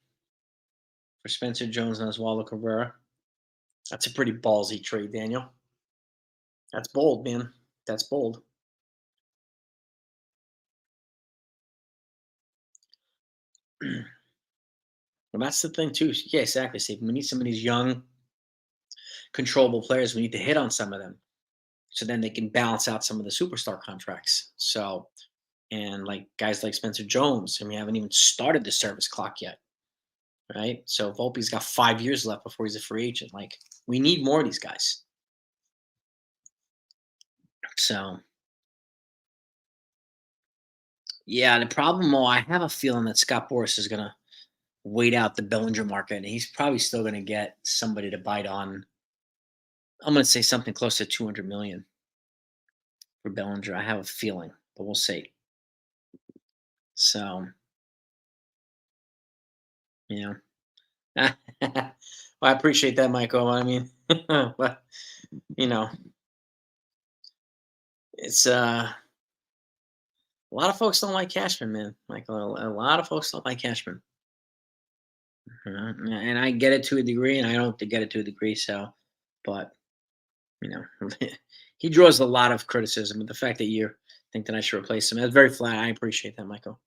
for Spencer Jones and Oswaldo Cabrera. That's a pretty ballsy trade, Daniel. That's bold, man. That's bold. Well, that's the thing too. Yeah, exactly, Steve. We need some of these young, controllable players. We need to hit on some of them. so then they can balance out some of the superstar contracts. So, and like guys like Spencer Jones, and we haven't even started the service clock yet, right? So Volpe's got 5 years left before he's a free agent. Like we need more of these guys. So yeah, the problem, though, I have a feeling that Scott Boris is gonna wait out the Bellinger market, and he's probably still gonna get somebody to bite on. I'm gonna say something close to 200 million for Bellinger. I have a feeling, but we'll see. So you know. Well, I appreciate that, Michael. I mean, but you know, it's a lot of folks don't like Cashman, man. Michael, a lot of folks don't like Cashman. And I get it to a degree, and I don't get it to a degree. So, but you know, he draws a lot of criticism. But the fact that you think that I should replace him, that's very flat. I appreciate that, Michael.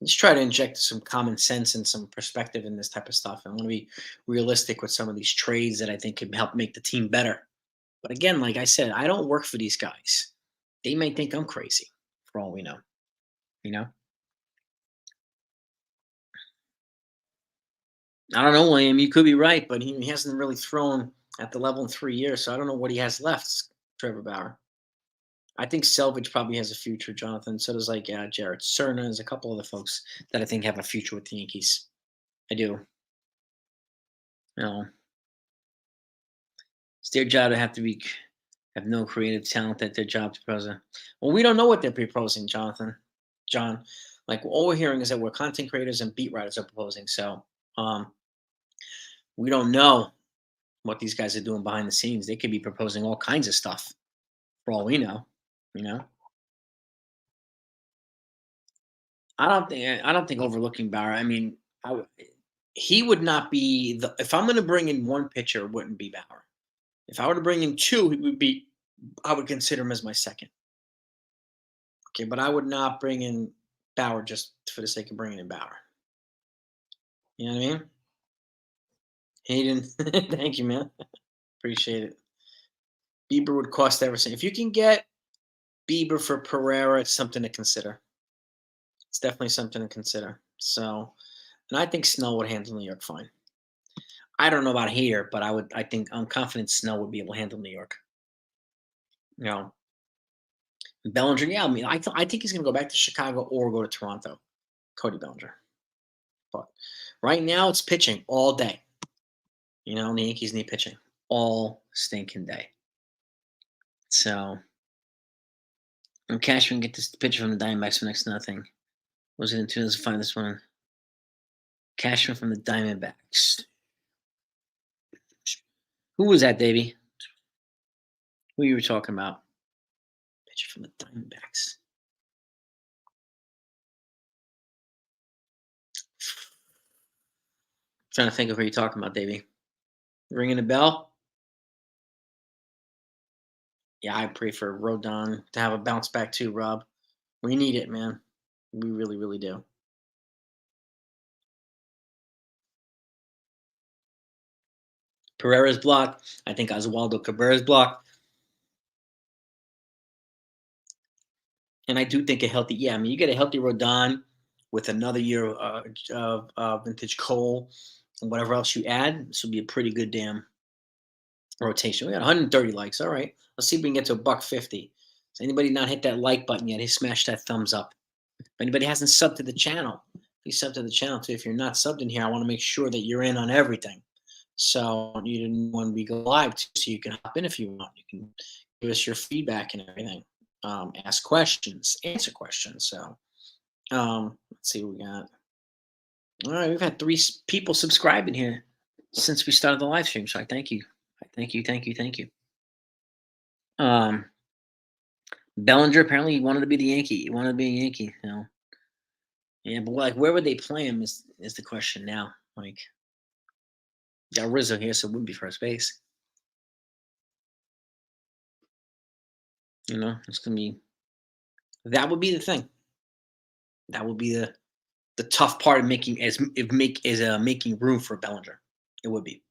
Just try to inject some common sense and some perspective in this type of stuff. I want to be realistic with some of these trades that I think can help make the team better. But again, like I said, I don't work for these guys. They may think I'm crazy for all we know, you know? I don't know, William. You could be right, but he hasn't really thrown at the level in 3 years. So I don't know what he has left, Trevor Bauer. I think Selvage probably has a future, Jonathan. So does like Jared Cerna. There's a couple other folks that I think have a future with the Yankees. I do. You know, it's their job to have no creative talent at their job to present. Well, we don't know what they're proposing, Jonathan. John, like all we're hearing is that we're content creators and beat writers are proposing. So um, we don't know what these guys are doing behind the scenes. They could be proposing all kinds of stuff for all we know. You know, I don't think overlooking Bauer. I mean, he would not be the. If I'm going to bring in one pitcher, it wouldn't be Bauer. If I were to bring in two, he would be. I would consider him as my second. Okay, but I would not bring in Bauer just for the sake of bringing in Bauer. You know what I mean? Hayden, thank you, man. Appreciate it. Bieber would cost everything. If you can get Bieber for Pereira, it's something to consider. It's definitely something to consider. So, and I think Snell would handle New York fine. I don't know about here, but I would. I think I'm confident Snell would be able to handle New York. You know, Bellinger. Yeah, I mean, I think he's going to go back to Chicago or go to Toronto. Cody Bellinger. But right now, it's pitching all day. You know, and the Yankees need pitching all stinking day. So, and Cashman get this pitcher from the Diamondbacks for next to nothing. Was it in 2005? This one, Cashman from the Diamondbacks. Who was that, Davey? Who you were talking about? Pitcher from the Diamondbacks. Trying to think of who you're talking about, Davey. Ringing a bell? Yeah, I pray for Rodon to have a bounce back too, Rob. We need it, man. We really, really do. Pereira's blocked. I think Oswaldo Cabrera's blocked. And I do think a healthy, yeah, I mean, you get a healthy Rodon with another year of vintage Cole and whatever else you add. This will be a pretty good damn rotation. We got 130 likes. All right. Let's see if we can get to a buck 50. Has anybody not hit that like button yet? Hey, smash that thumbs up. If anybody hasn't subbed to the channel, please sub to the channel too. If you're not subbed in here, I want to make sure that you're in on everything. So you didn't want to be go live too, so you can hop in if you want. You can give us your feedback and everything. Ask questions, answer questions. So let's see what we got. All right, we've had people subscribing here since we started the live stream. So I thank you. I thank you, thank you, thank you. Bellinger apparently he wanted to be the Yankee. He wanted to be a Yankee, you know. Yeah, but like where would they play him is the question now. Like got Rizzo here, so it wouldn't be first base. You know, it's gonna be that would be the thing. That would be the tough part of making room for Bellinger. It would be.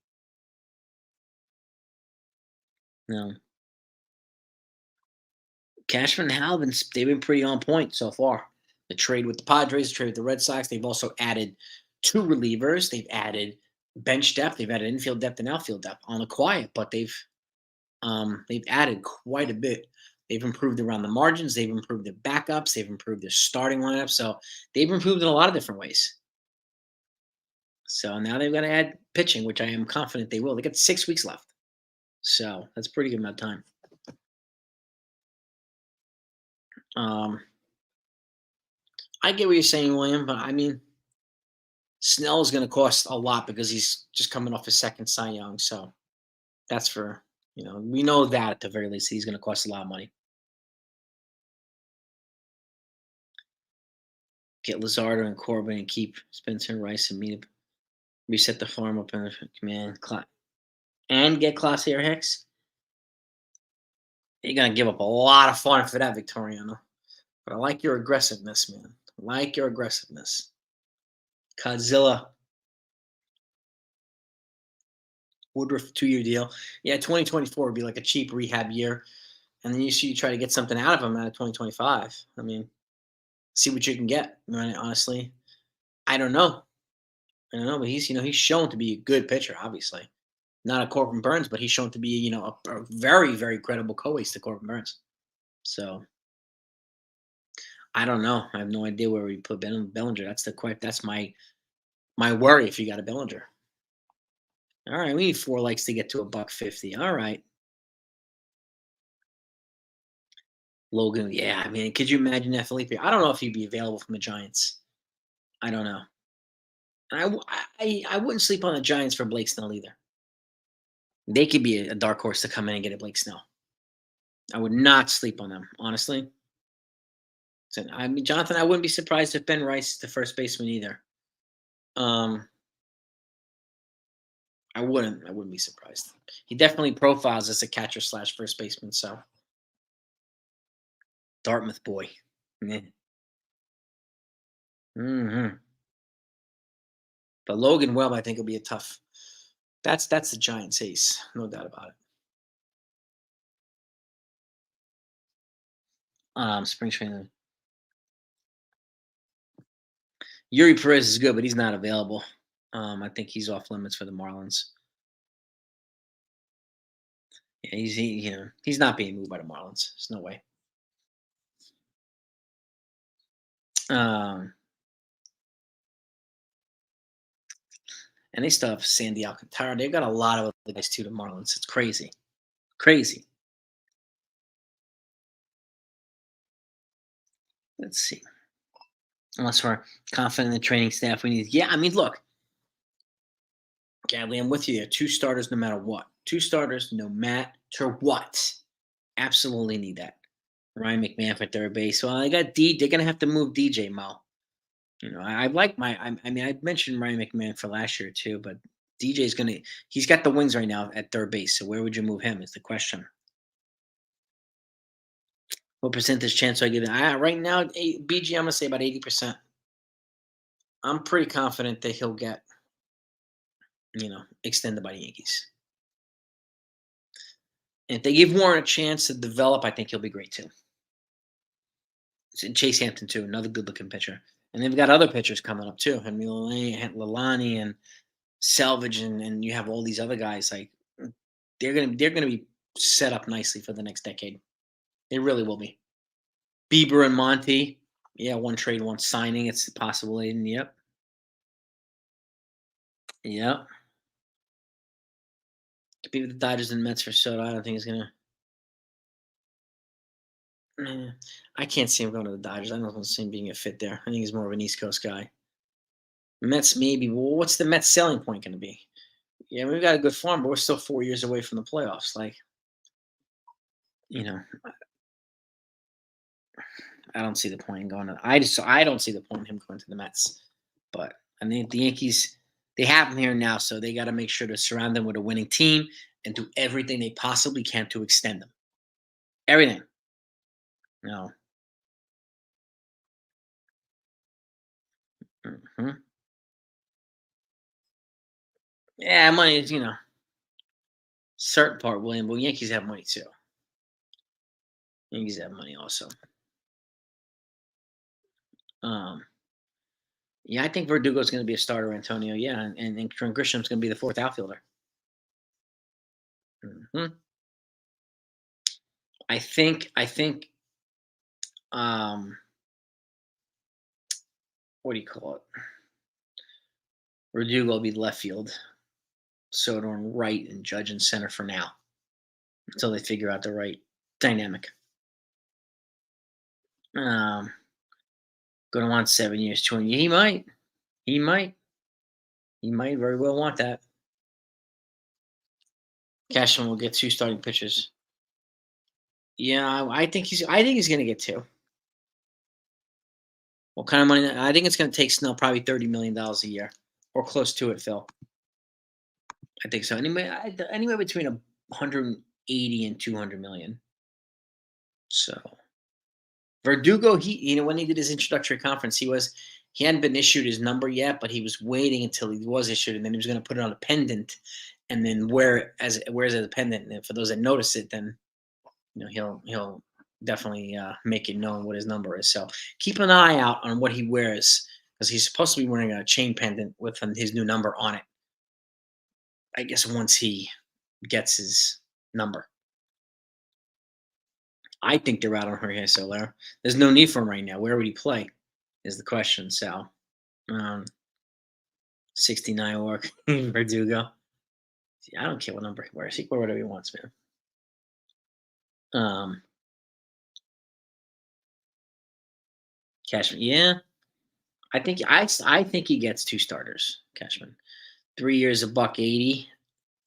You know. Cashman and Halvin's they've been pretty on point so far. The trade with the Padres, the trade with the Red Sox. They've also added two relievers. They've added bench depth. They've added infield depth and outfield depth on the quiet, but they've added quite a bit. They've improved around the margins. They've improved their backups. They've improved their starting lineup. So they've improved in a lot of different ways. So now they've got to add pitching, which I am confident they will. They got 6 weeks left. So that's pretty good amount of time. Um, I get what you're saying, William, but I mean, Snell is going to cost a lot because he's just coming off his second Cy Young. So that's for, we know that at the very least, he's going to cost a lot of money. Get Lazardo and Corbin and keep Spencer and Rice and meet reset the farm up in the command and get Classier Hicks. You're going to give up a lot of fun for that, Victoriano. But I like your aggressiveness, man. I like your aggressiveness. Godzilla. Woodruff 2-year deal. Yeah, 2024 would be like a cheap rehab year. And then you try to get something out of him out of 2025. I mean, see what you can get. Right? Honestly, I don't know. But he's shown to be a good pitcher, obviously. Not a Corbin Burns, but he's shown to be, a very, very credible co-ace to Corbin Burns. So I don't know. I have no idea where we put Bellinger. That's my worry if you got a Bellinger. All right, we need 4 likes to get to $1.50. All right. Logan, yeah, I mean, could you imagine that Felipe? I don't know if he'd be available from the Giants. I don't know. And I wouldn't sleep on the Giants for Blake Snell either. They could be a dark horse to come in and get a Blake Snell. I would not sleep on them, honestly. So, I mean, Jonathan, I wouldn't be surprised if Ben Rice is the first baseman either. I wouldn't be surprised. He definitely profiles as a catcher slash first baseman. So, Dartmouth boy. Yeah. Hmm. But Logan Webb, I think, will be a tough. That's the Giants' ace, no doubt about it. Spring training. Yuri Perez is good, but he's not available. I think he's off limits for the Marlins. Yeah, he's not being moved by the Marlins. There's no way. Um, and they still have Sandy Alcantara. They've got a lot of other guys too. The Marlins. It's crazy, crazy. Let's see. Unless we're confident in the training staff, we need. Yeah, I mean, look, Gadley, I'm with you there. 2 starters, no matter what. 2 starters, no matter what. Absolutely need that. Ryan McMahon for third base. Well, I got D. They're gonna have to move DJ Mo. I like I mean, I mentioned Ryan McMahon for last year too, but DJ's gonna. He's got the wings right now at third base. So where would you move him? Is the question. What percentage chance do I give it? Right now, BG, I'm gonna say about 80%. I'm pretty confident that he'll get, extended by the Yankees. And if they give Warren a chance to develop, I think he'll be great too. Chase Hampton too, another good-looking pitcher. And they've got other pitchers coming up too. Henry Lalani and Salvage, and you have all these other guys. Like they're gonna be set up nicely for the next decade. They really will be. Bieber and Monty, yeah, one trade, one signing. It's possible. And yep, yep. Compete with the Dodgers and Mets for Soto. I don't think he's gonna. I can't see him going to the Dodgers. I don't see him being a fit there. I think he's more of an East Coast guy. Mets maybe. Well, what's the Mets selling point going to be? Yeah, we've got a good farm, but we're still 4 years away from the playoffs. Like, you know, I don't see the point in going to. I don't see the point in him going to the Mets. But I think the Yankees, they have him here now, so they got to make sure to surround them with a winning team and do everything they possibly can to extend them. Everything. No. Hmm. Yeah, money is certain part, William. But Yankees have money too. Yankees have money also. Um, yeah, I think Verdugo's going to be a starter, Antonio. Yeah, and Trent Grisham's going to be the fourth outfielder. Mhm. I think um what do you call it? Verdugo will be left field, Soto in right, and Judge in center for now until they figure out the right dynamic. Um, gonna want 7 years, 20. He might, he might very well want that. Cashman will get two starting pitchers. Yeah, I think he's gonna get two. What kind of money? I think it's gonna take Snell probably $30 million a year, or close to it, Phil. I think so. Anywhere between 180 and 200 million. So Verdugo, when he did his introductory conference, he hadn't been issued his number yet, but he was waiting until he was issued, and then he was going to put it on a pendant, and then wears it as a pendant. And for those that notice it, then he'll definitely make it known what his number is. So keep an eye out on what he wears because he's supposed to be wearing a chain pendant with his new number on it. I guess once he gets his number. I think they're out on Jorge Soler. There's no need for him right now. Where would he play? Is the question. So, um, 69 or Verdugo. See, I don't care what number he wears. He can wear whatever he wants, man. Um, Cashman. Yeah, I think he gets two starters. Cashman. 3 years a buck 80.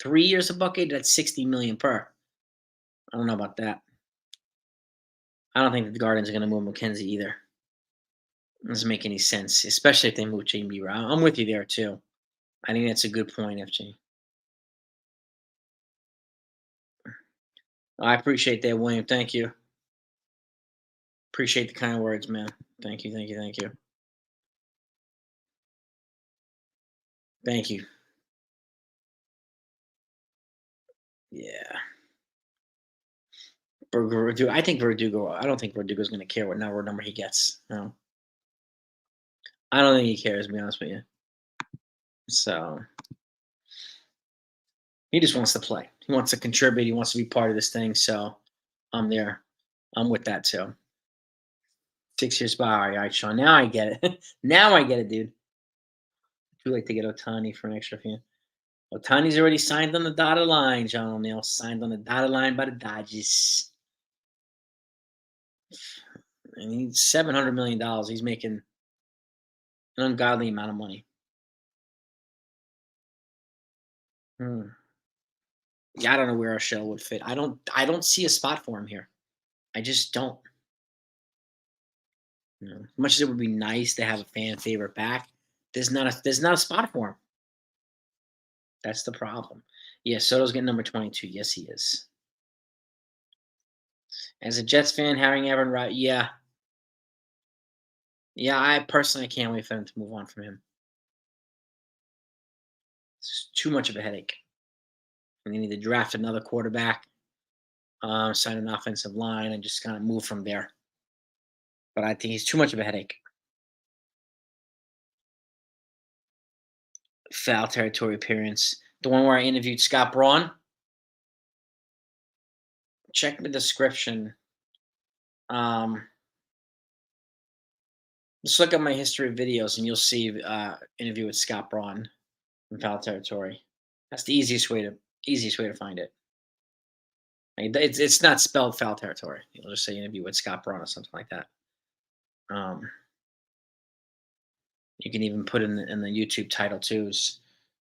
3 years a buck 80. That's 60 million per. I don't know about that. I don't think that the Guardians are going to move McKenzie either. Doesn't make any sense, especially if they move JB. I'm with you there too. I think that's a good point, FG. I appreciate that, William. Thank you. Appreciate the kind words, man. Thank you, thank you, thank you. Thank you. Yeah. Verdugo, I think Verdugo. I don't think Verdugo's going to care what number he gets. No, I don't think he cares. To be honest with you. So he just wants to play. He wants to contribute. He wants to be part of this thing. So I'm there. I'm with that too. 6 years by. All right, Sean. Now I get it. Now I get it, dude. Too late to get Otani for an extra fan. Otani's already signed on the dotted line, John O'Neill. Signed on the dotted line by the Dodgers. And he's $700 million. He's making an ungodly amount of money. Hmm. Yeah, I don't know where our show would fit. I don't see a spot for him here. I just don't. As much as it would be nice to have a fan favorite back, there's not a spot for him. That's the problem. Yeah, Soto's getting number 22. Yes, he is. As a Jets fan, having Evan Wright, yeah. Yeah, I personally can't wait for them to move on from him. It's too much of a headache. And they need to draft another quarterback, sign an offensive line, and just kind of move from there. But I think he's too much of a headache. Foul territory appearance. The one where I interviewed Scott Braun. Check the description. Um, just look at my history of videos, and you'll see interview with Scott Braun in foul territory. That's the easiest way to find it. Like, it's not spelled foul territory. You'll just say interview with Scott Braun or something like that. Um, you can even put in the YouTube title too is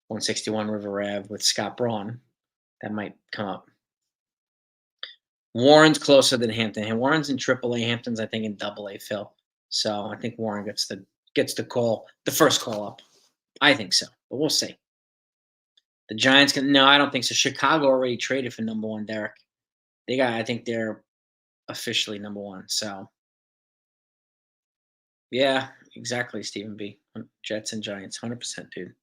161 River Ave with Scott Braun. That might come up. Warren's closer than Hampton. And Warren's in AAA. Hampton's, I think, in AA. Phil. So I think Warren gets the call, the first call up. I think so, but we'll see. The Giants can. No, I don't think so. Chicago already traded for number one, Derek. I think they're officially number one. So yeah, exactly, Stephen B. Jets and Giants, 100%, dude.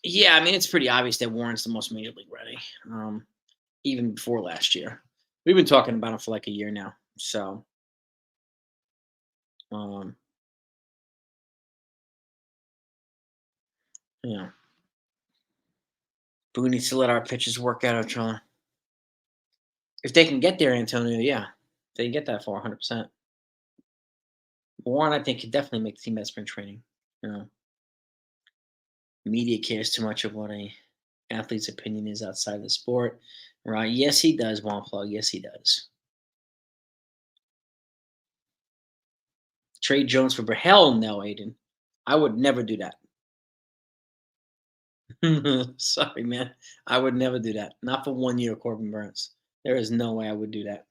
Yeah, I mean it's pretty obvious that Warren's the most major league ready. even before last year. We've been talking about him for like a year now. So, um, yeah, but we need to let our pitches work out, Tron. If they can get there, Antonio, yeah, they can get that far, 100%. Warren, I think, could definitely make the team at spring training. You know, media cares too much of what a athlete's opinion is outside the sport, right? Yes, he does. One plug. Yes, he does. Trade Jones for hell no, Aiden. I would never do that. Sorry, man. I would never do that. Not for 1 year, Corbin Burns. There is no way I would do that.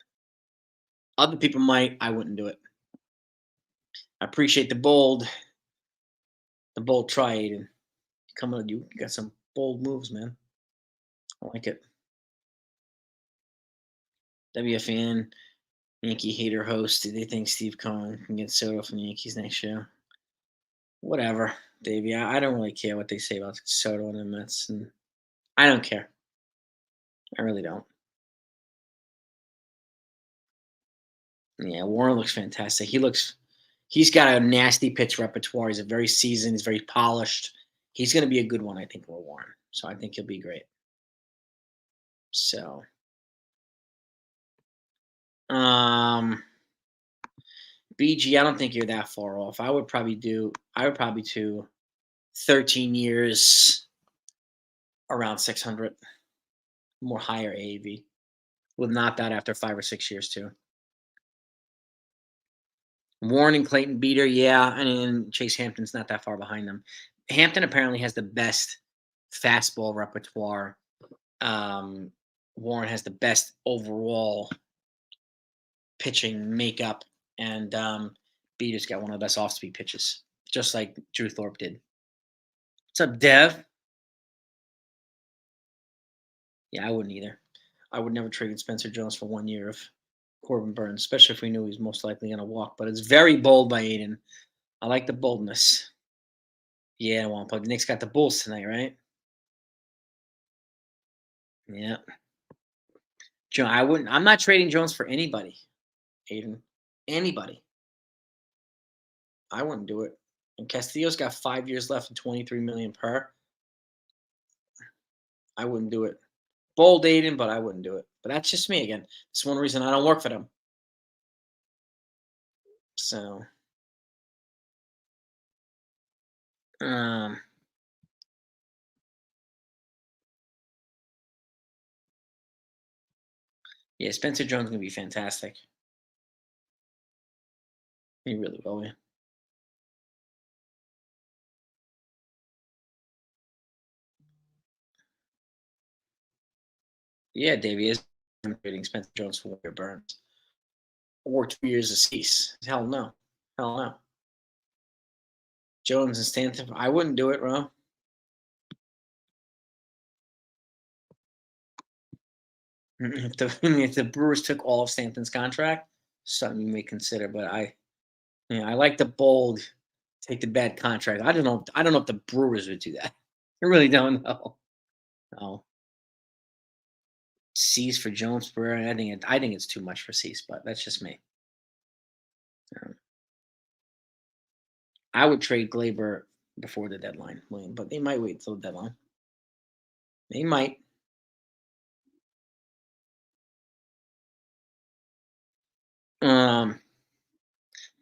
Other people might. I wouldn't do it. I appreciate the bold try, Aiden. Come on, you got some bold moves, man. I like it. WFN, Yankee hater host. Do they think Steve Cohen can get Soto from the Yankees next year? Whatever, Davey. I don't really care what they say about Soto and the Mets, and I don't care. I really don't. Yeah, Warren looks fantastic. He's got a nasty pitch repertoire. He's a very seasoned. He's very polished. He's going to be a good one, I think, for Warren. So I think he'll be great. So, um, BG, I don't think you're that far off. I would probably do 13 years around 600, more higher AAV. Would not that after 5 or 6 years too. Warren and Clayton Beater, yeah, and Chase Hampton's not that far behind them. Hampton apparently has the best fastball repertoire. Um, Warren has the best overall pitching makeup, and Beater's got one of the best off-speed pitches, just like Drew Thorpe did. What's up, Dev? Yeah, I wouldn't either. I would never trade Spencer Jones for 1 year of Corbin Burns, especially if we knew he was most likely going to walk. But it's very bold by Aiden. I like the boldness. Yeah, I want to play. The Knicks got the Bulls tonight, right? Yeah. I wouldn't. I'm not trading Jones for anybody, Aiden. Anybody. I wouldn't do it. And Castillo's got 5 years left and 23 million per. I wouldn't do it. Bold Aiden, but I wouldn't do it. But that's just me again. It's one reason I don't work for them. So, um, yeah, Spencer Jones gonna be fantastic. He really will be. Yeah, Davey is trading Spencer Jones for Warrior Burns or 2 years of cease. Hell no. Hell no. Jones and Stanton. I wouldn't do it, Ron. If the Brewers took all of Stanton's contract, something you may consider. But I like the bold, take the bad contract. I don't know. I don't know if the Brewers would do that. I really don't know. No. Cease for Jones Pereira. I think it's too much for Cease, but that's just me. Um, I would trade Glaber before the deadline, William, but they might wait till the deadline. They might. Um,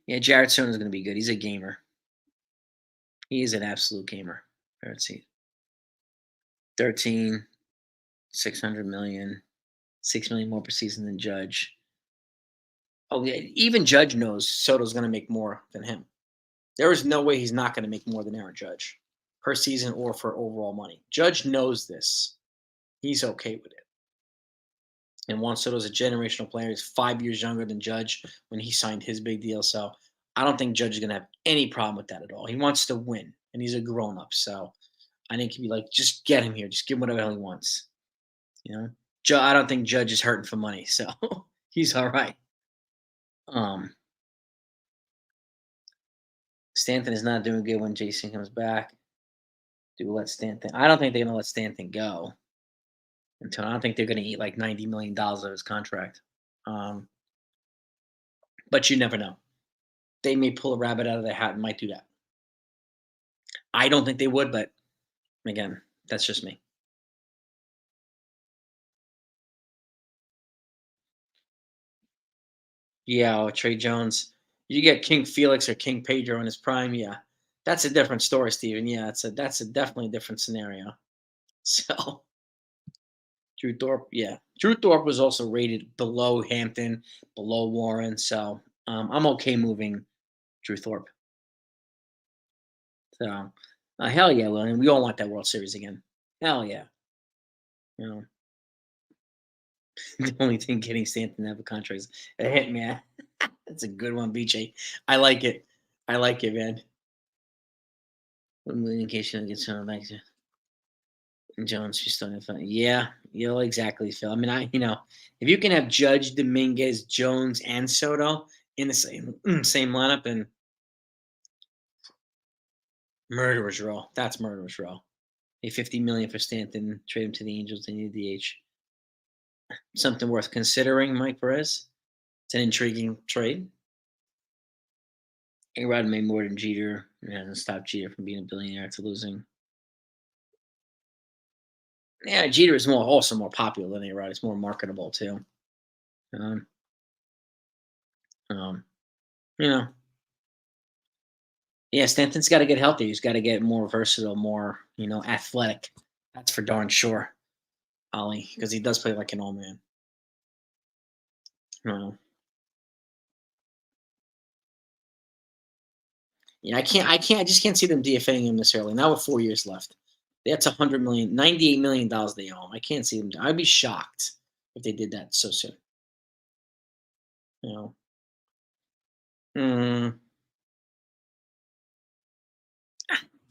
yeah, Jared Stone is going to be good. He's a gamer. He is an absolute gamer. Let's see. 13, 600 million, 6 million more per season than Judge. Oh, yeah. Even Judge knows Soto's going to make more than him. There is no way he's not going to make more than Aaron Judge per season or for overall money. Judge knows this. He's okay with it. And Juan Soto's a generational player. He's 5 years younger than Judge when he signed his big deal. So I don't think Judge is going to have any problem with that at all. He wants to win, and he's a grown up. So I think he'd be like, just get him here. Just give him whatever hell he wants. You know, I don't think Judge is hurting for money. So he's all right. Um, Stanton is not doing good when Jason comes back. Do let Stanton. I don't think they're going to let Stanton go. until I don't think they're going to eat like $90 million of his contract. Um, but you never know. They may pull a rabbit out of their hat and might do that. I don't think they would, but again, that's just me. Yeah, or Trey Jones. You get King Felix or King Pedro in his prime, yeah. That's a different story, Steven. Yeah, that's a definitely different scenario. So Drew Thorpe, yeah. Drew Thorpe was also rated below Hampton, below Warren. So I'm okay moving Drew Thorpe. So hell yeah, William. We all want that World Series again. Hell yeah. You know, the only thing getting Stanton to have a contract is a hit, man. That's a good one, BJ. I like it. I like it, man. 1 million in case you don't get some back to Jones. You still have fun. Yeah, exactly, Phil. I mean, if you can have Judge, Dominguez, Jones, and Soto in the same same lineup, and murderer's row. That's murderer's row. A 50 million for Stanton, trade him to the Angels. They need DH. Something worth considering, Mike Perez. It's an intriguing trade. A-Rod made more than Jeter. It hasn't stopped Jeter from being a billionaire to losing. Yeah, Jeter is also more popular than A-Rod. It's more marketable too. Um, um, you know, yeah, Stanton's got to get healthy. He's got to get more versatile, more athletic. That's for darn sure, Ollie, because he does play like an old man. Uh, yeah, I just can't see them DFAing him this early. Now with 4 years left, that's 100 million, $98 million they owe him. I can't see them. I'd be shocked if they did that so soon. You know, mm,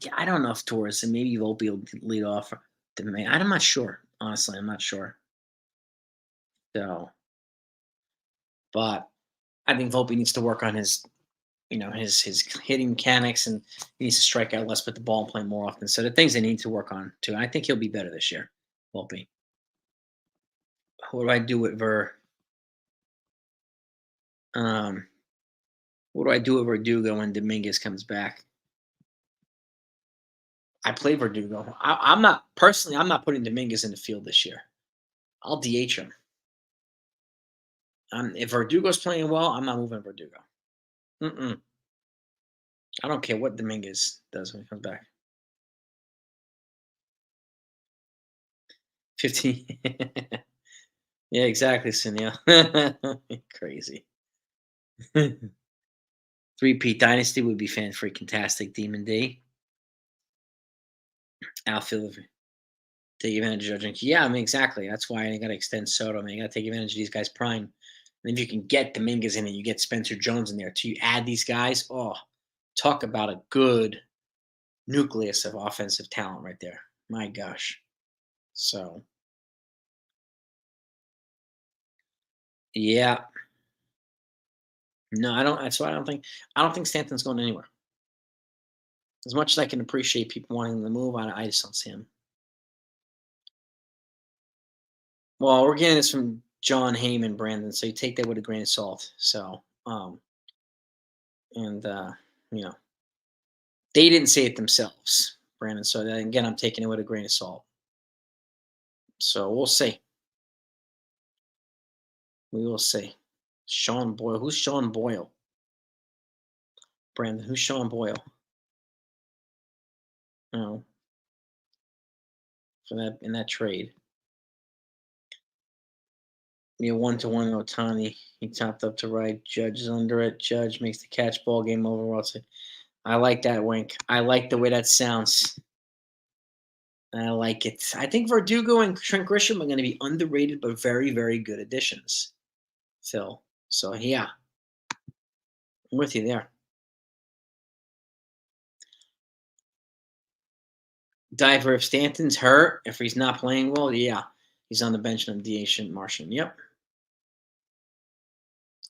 yeah, I don't know if Torres and maybe Volpe will lead off. I'm not sure. Honestly, I'm not sure. So, but I think Volpe needs to work on his hitting mechanics, and he needs to strike out less, put the ball in play more often. So the things they need to work on too. And I think he'll be better this year. Volpe. What do I do with Um, what do I do with Verdugo when Dominguez comes back? I play Verdugo. I'm not personally. I'm not putting Dominguez in the field this year. I'll DH him. If Verdugo's playing well, I'm not moving Verdugo. Mm-mm. I don't care what Dominguez does when he comes back. 15. Yeah, exactly, Sunil. Crazy. Three-peat dynasty would be fan freaking tastic. Demon D. Outfield. Take advantage of Judging. Yeah, I mean, exactly. That's why I got to extend Soto. I mean, you got to take advantage of these guys' prime. And if you can get Dominguez in it, you get Spencer Jones in there too. You add these guys. Oh, talk about a good nucleus of offensive talent right there. My gosh. So, yeah. No, I don't. That's why I don't think Stanton's going anywhere. As much as I can appreciate people wanting to move, I just don't see him. Well, we're getting this from John Heyman, Brandon. So you take that with a grain of salt. So, and you know, they didn't say it themselves, Brandon. So again, I'm taking it with a grain of salt. So we'll see. We will see. Sean Boyle. Who's Sean Boyle? Brandon. Who's Sean Boyle? No, for that in that trade. Yeah, 1-to-1 Otani. He topped up to right. Judge is under it. Judge makes the catch. Ball game over. I like that, Wink. I like the way that sounds. I like it. I think Verdugo and Trent Grisham are going to be underrated but very, very good additions, Phil. So yeah, I'm with you there. Diver, if Stanton's hurt, if he's not playing well, yeah, he's on the bench and I'm DH Martian. Yep.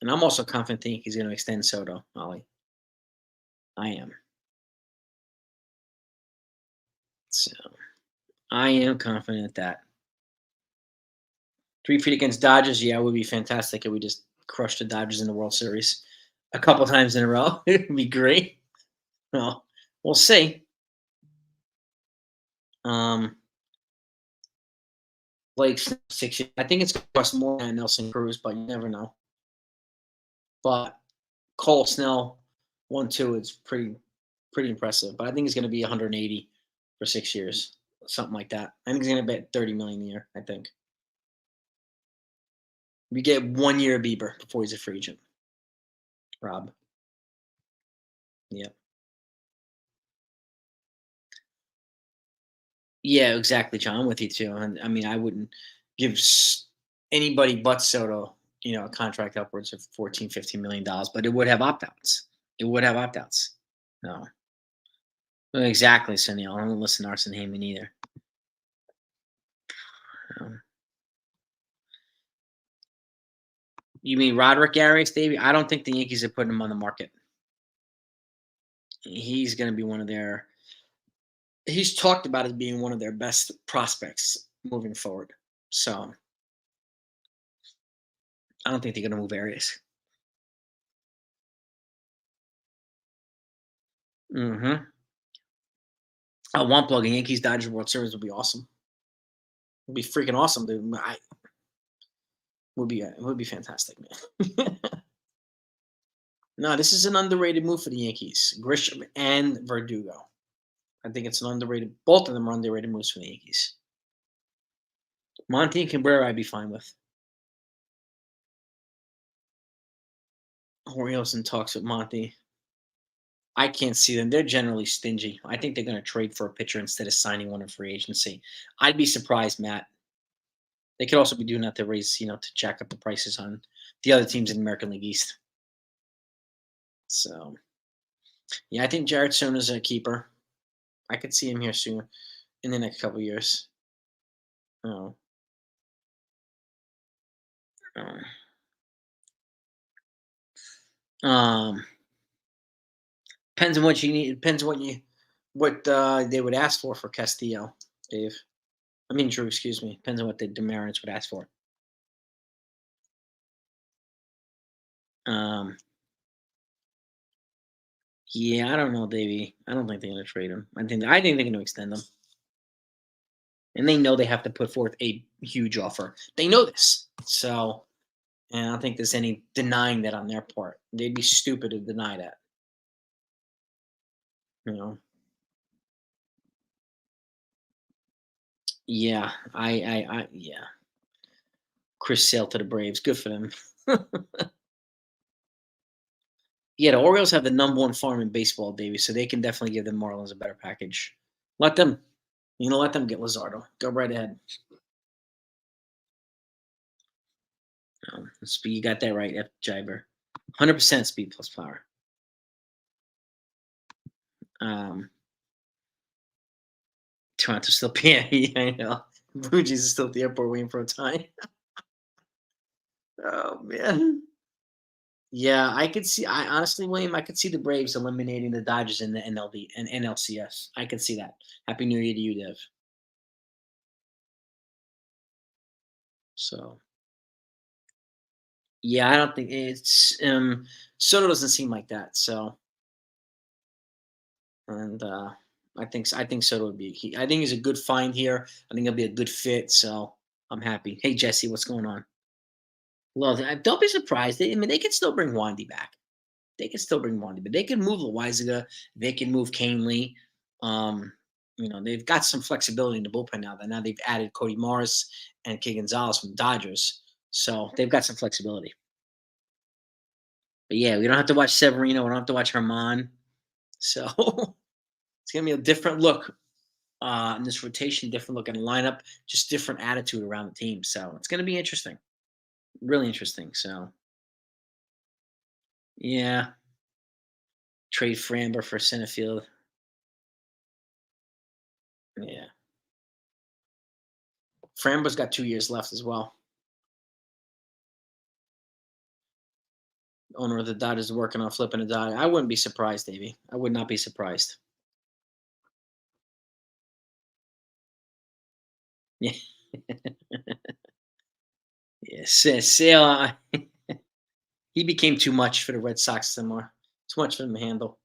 And I'm also confident think he's going to extend Soto, Ollie. I am. So I am confident that 3-peat against Dodgers, yeah, it would be fantastic if we just crushed the Dodgers in the World Series a couple times in a row. It'd be great. Well, we'll see. Um, Blake's 6 years. I think it's going to cost more than Nelson Cruz, but you never know. But Cole Snell, 1-2, it's pretty impressive. But I think it's going to be 180 for 6 years, something like that. I think he's going to bet 30 million a year. I think we get 1 year of Bieber before he's a free agent. Rob, yeah, yeah, exactly, John. I'm with you too. And I mean, I wouldn't give anybody but Soto, a contract upwards of 14, $15 million, but it would have opt outs. It would have opt outs. No, exactly, Sunil. I don't listen to Arson Heyman either. Um, You mean Roderick Arias, Davey? I don't think the Yankees are putting him on the market. He's going to be one of their. He's talked about as being one of their best prospects moving forward. So I don't think they're going to move Arias. Mm-hmm. I want plugging Yankees Dodgers World Series would be awesome. Would be freaking awesome, dude. It would be fantastic, man. No, this is an underrated move for the Yankees. Grisham and Verdugo. I think it's an underrated. Both of them are underrated moves for the Yankees. Monty and Cabrera, I'd be fine with. Orioles in talks with Monty. I can't see them. They're generally stingy. I think they're going to trade for a pitcher instead of signing one in free agency. I'd be surprised, Matt. They could also be doing that to raise, to jack up the prices on the other teams in the American League East. So, yeah, I think Jared Sona's a keeper. I could see him here soon in the next couple of years. Oh, um, depends on what you need. Depends on what they would ask for Castillo, Dave. I mean, Drew. Excuse me. Depends on what the Demarins would ask for. Um, yeah, I don't know, Davey. I don't think they're going to trade him. I think they're going to extend him, and they know they have to put forth a huge offer. They know this, so and I don't think there's any denying that on their part. They'd be stupid to deny that. You know. Yeah, yeah. Chris Sale to the Braves. Good for them. Yeah, the Orioles have the number one farm in baseball, Davey, so they can definitely give the Marlins a better package. Let them, let them get Lazardo. Go right ahead. Speed, you got that right, F. Jiber. 100% speed plus power. Um, Toronto still, yeah, I know. Blue Jays is still at the airport waiting for a time. Oh man. Yeah, I could see. I honestly, William, I could see the Braves eliminating the Dodgers in the NLD and NLCS. I could see that. Happy New Year to you, Dev. So yeah, I don't think it's Soto doesn't seem like that. So and I think Soto would be. I think he's a good find here. I think he'll be a good fit. So I'm happy. Hey Jesse, what's going on? Well, don't be surprised. I mean, they could still bring Wandy back. They can still bring Wandy, but they can move Loizaga. They can move Canely. Um, they've got some flexibility in the bullpen now. That now they've added Cody Morris and Key Gonzalez from the Dodgers, so they've got some flexibility. But yeah, we don't have to watch Severino. We don't have to watch Herman. So it's gonna be a different look in this rotation, different look in the lineup, just different attitude around the team. So it's gonna be interesting, really interesting. So yeah, trade Framber for center field. Yeah, Framber's got 2 years left as well. Owner of the Dodgers is working on flipping a Dodger. I wouldn't be surprised, Davey. I would not be surprised. Yeah. Sale. He became too much for the Red Sox anymore. Too much for them to handle.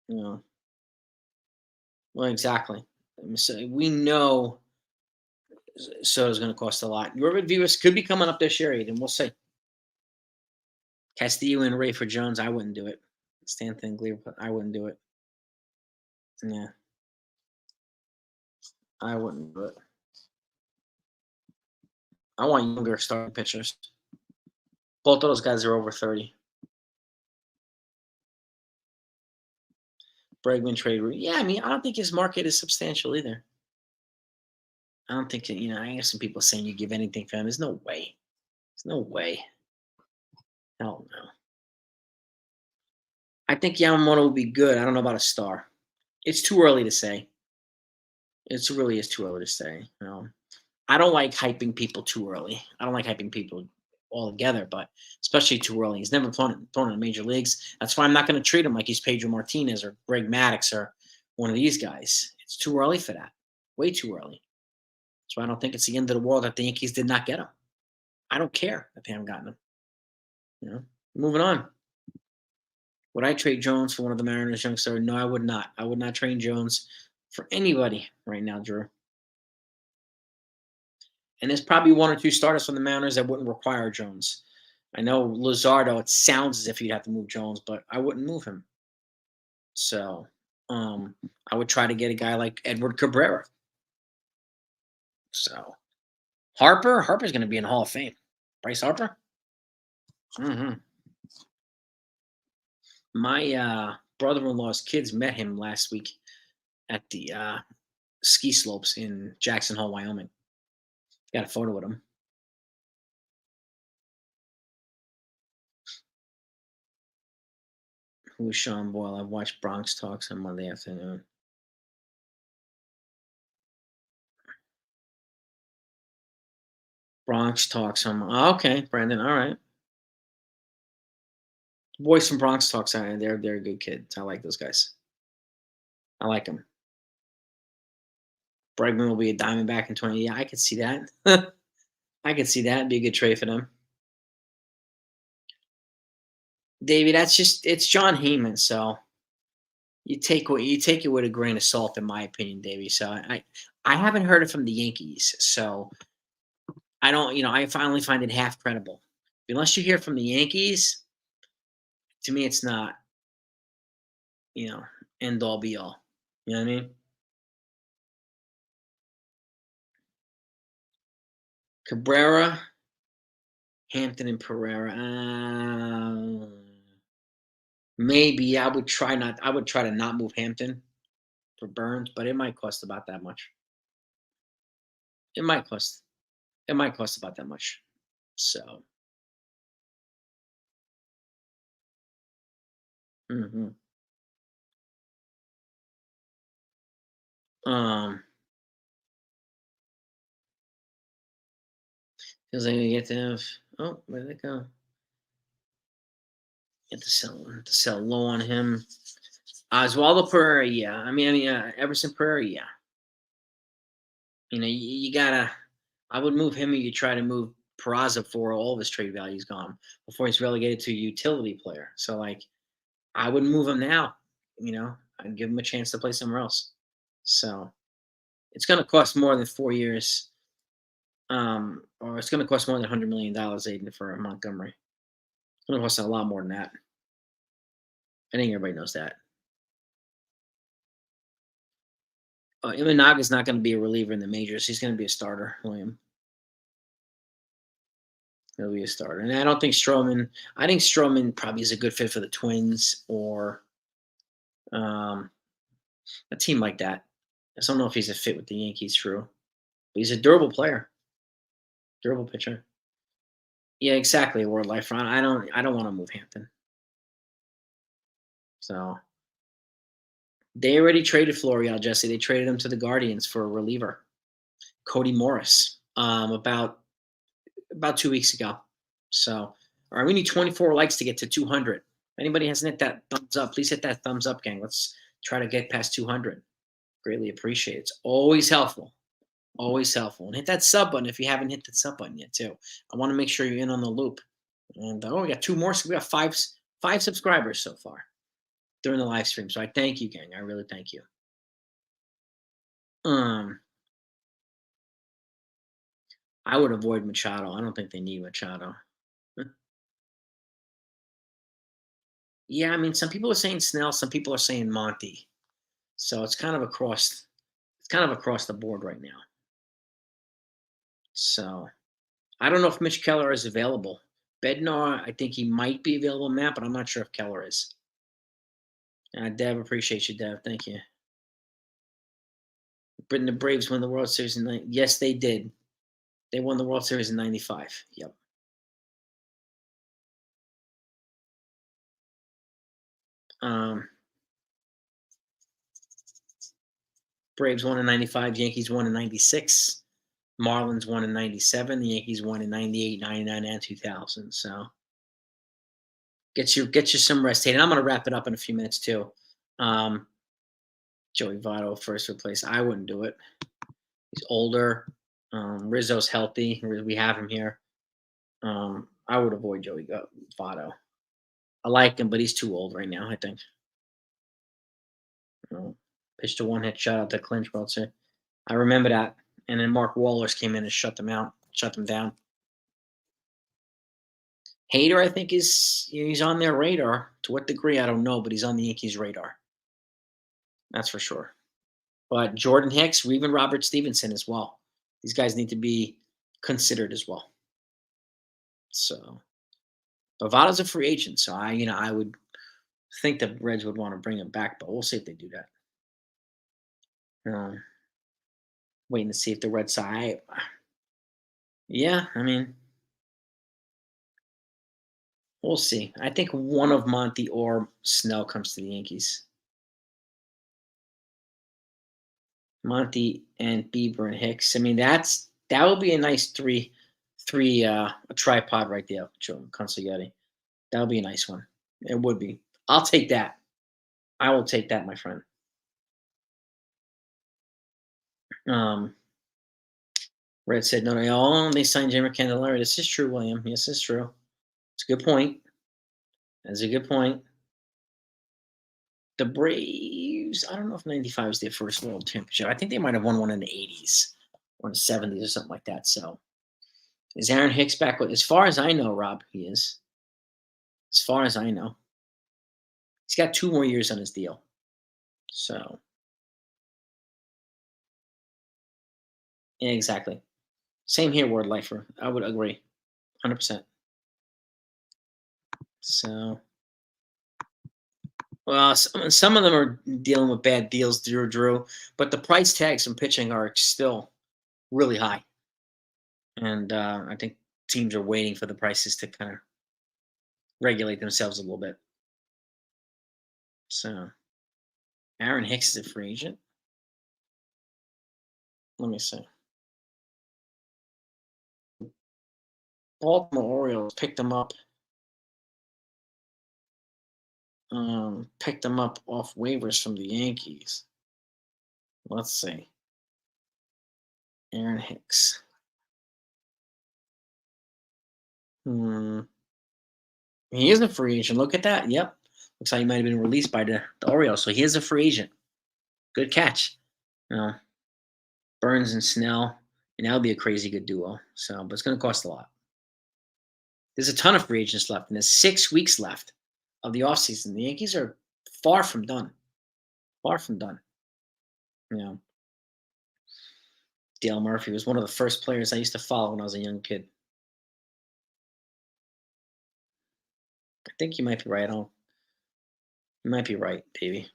You know. Well, exactly. So we know Soto's going to cost a lot. Your Vivas could be coming up this year, Aiden. We'll see. Castillo and Ray for Jones. I wouldn't do it. Stanton, Gleer, I wouldn't do it. Yeah, I wouldn't do it. I want younger starting pitchers. Both of those guys are over 30. Bregman trade. Yeah, I mean, I don't think his market is substantial either. I don't think I have some people saying you give anything for him. There's no way. There's no way. Hell no. I think Yamamoto will be good. I don't know about a star. It's too early to say. It really is too early to say. I don't like hyping people too early. I don't like hyping people altogether, but especially too early. He's never thrown in the major leagues. That's why I'm not going to treat him like he's Pedro Martinez or Greg Maddux or one of these guys. It's too early for that. Way too early. So I don't think it's the end of the world that the Yankees did not get him. I don't care if they haven't gotten him. Moving on. Would I trade Jones for one of the Mariners youngsters? No, I would not. I would not trade Jones for anybody right now, Drew. And there's probably one or two starters from the Mariners that wouldn't require Jones. I know Luzardo, it sounds as if you'd have to move Jones, but I wouldn't move him. So I would try to get a guy like Edward Cabrera. So Harper's going to be in the Hall of Fame. Bryce Harper? Mm-hmm. My brother-in-law's kids met him last week at the ski slopes in Jackson Hole, Wyoming. Got a photo with him. Who is Sean Boyle? I've watched Bronx Talks on Monday afternoon. Bronx Talks on. Okay, Brandon. All right. Boys from Bronx Talks. They're good kids. I like those guys. I like them. Bregman will be a Diamondback in 20. Yeah, I could see that. I could see that. Be a good trade for them. Davey, it's John Heyman, so you take it with a grain of salt, in my opinion, Davey. So I haven't heard it from the Yankees, so I don't. I finally find it half credible. Unless you hear from the Yankees, to me, it's not. End all be all. You know what I mean? Cabrera, Hampton, and Pereira. Maybe I would try not. I would try to not move Hampton for Burns, but it might cost about that much. It might cost. It might cost about that much. So. hmm Um. Feels like we get to have. Oh, where did it go? Get to sell low on him. Oswaldo Pereira, yeah. Everson Pereira, yeah. You gotta. I would move him, or you try to move Peraza for all of his trade value's gone before he's relegated to a utility player. So I would move him now. I'd give him a chance to play somewhere else. So it's going to cost more than 4 years, or it's going to cost more than $100 million, Aiden, for Montgomery. It's going to cost a lot more than that. I think everybody knows that. Imanaga's not going to be a reliever in the majors. He's going to be a starter, William. He'll be a starter. And I don't think Stroman – I think Stroman probably is a good fit for the Twins or a team like that. I just don't know if he's a fit with the Yankees, true. But he's a durable player. Durable pitcher. Yeah, exactly, a world life run. I don't want to move Hampton. So they already traded Florial, Jesse. They traded him to the Guardians for a reliever, Cody Morris, about 2 weeks ago. So, all right, we need 24 likes to get to 200. If anybody hasn't hit that thumbs up, please hit that thumbs up, gang. Let's try to get past 200. Greatly appreciate it. It's always helpful. Always helpful. And hit that sub button if you haven't hit that sub button yet, too. I want to make sure you're in on the loop. And we got two more. So we got five subscribers so far during the live stream. So I thank you, gang. I really thank you. Um, I would avoid Machado. I don't think they need Machado. Yeah, I mean, some people are saying Snell, some people are saying Monty. So it's kind of across the board right now. So I don't know if Mitch Keller is available. Bednar, I think he might be available, Matt, but I'm not sure if Keller is. Dev, appreciate you, Dev. Thank you. Britain, the Braves won the World Series Yes, they did. They won the World Series in '95. Yep. Um, Braves won in '95. Yankees won in '96. Marlins won in '97. The Yankees won in '98, '99, and 2000. So get you some rest, Tate. And I'm going to wrap it up in a few minutes too. Um, Joey Votto first replace. I wouldn't do it. He's older. Rizzo's healthy. We have him here. I would avoid Joey Votto. I like him, but he's too old right now, I think. Pitched a one-hit shutout to clinch World Series. I remember that. And then Mark Wallers came in and shut them down. Hader, I think, he's on their radar. To what degree, I don't know, but he's on the Yankees' radar. That's for sure. But Jordan Hicks, or even Robert Stevenson as well. These guys need to be considered as well. So Bovada's a free agent, so I would think the Reds would want to bring him back, but we'll see if they do that. Waiting to see if the Red Sox. Yeah, I mean, we'll see. I think one of Monty or Snell comes to the Yankees. Monty and Bieber and Hicks. I mean, that would be a nice three a tripod right there, Joe Consiglietti. That would be a nice one. It would be. I'll take that. I will take that, my friend. Red said, no, they signed Jimmy Candelario. This is true, William. Yes, it's true. It's a good point. That's a good point. The Braves, I don't know if 95 was their first world championship. I think they might have won one in the 80s or in the 70s or something like that. So is Aaron Hicks back? As far as I know, Rob, he is. As far as I know. He's got 2 more years on his deal. So, yeah, exactly. Same here, Ward Lifer. I would agree. 100%. So, well, some of them are dealing with bad deals, Drew, but the price tags from pitching are still really high. And I think teams are waiting for the prices to kind of regulate themselves a little bit. So, Aaron Hicks is a free agent. Let me see. Baltimore Orioles picked him up. Picked him up off waivers from the Yankees. Let's see. Aaron Hicks. He is a free agent. Look at that. Yep. Looks like he might have been released by the Orioles. So he is a free agent. Good catch. You know, Burns and Snell. And that would be a crazy good duo. So, but it's going to cost a lot. There's a ton of free agents left, and there's 6 weeks left of the offseason. The Yankees are far from done. Far from done. You know, Dale Murphy was one of the first players I used to follow when I was a young kid. I think you might be right. You might be right, baby.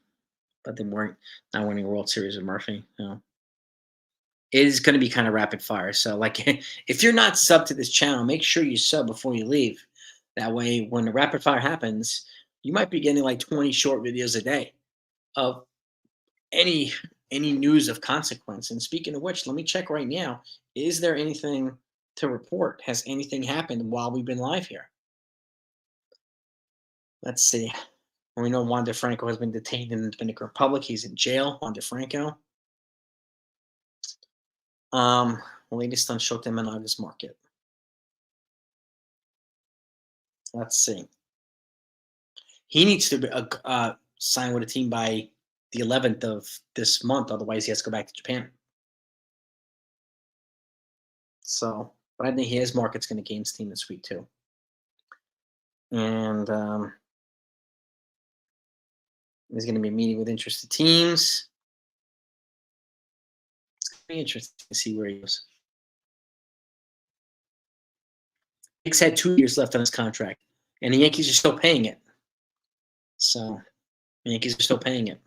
But they weren't not winning a World Series with Murphy. It is going to be kind of rapid fire. So, like, if you're not sub to this channel, make sure you sub before you leave. That way, when the rapid fire happens, you might be getting like 20 short videos a day of any news of consequence. And speaking of which, let me check right now. Is there anything to report? Has anything happened while we've been live here? Let's see. We know Juan DeFranco has been detained in the Dominican Republic. He's in jail. Juan DeFranco. Um, Latest on Shota Managa's market. Let's see. He needs to sign with a team by the 11th of this month. Otherwise, he has to go back to Japan. So, but I think his market's going to gain steam this week too. And he's going to be meeting with interested teams. It's going to be interesting to see where he goes. Hicks had 2 years left on his contract, and the Yankees are still paying it. So, the Yankees are still paying it.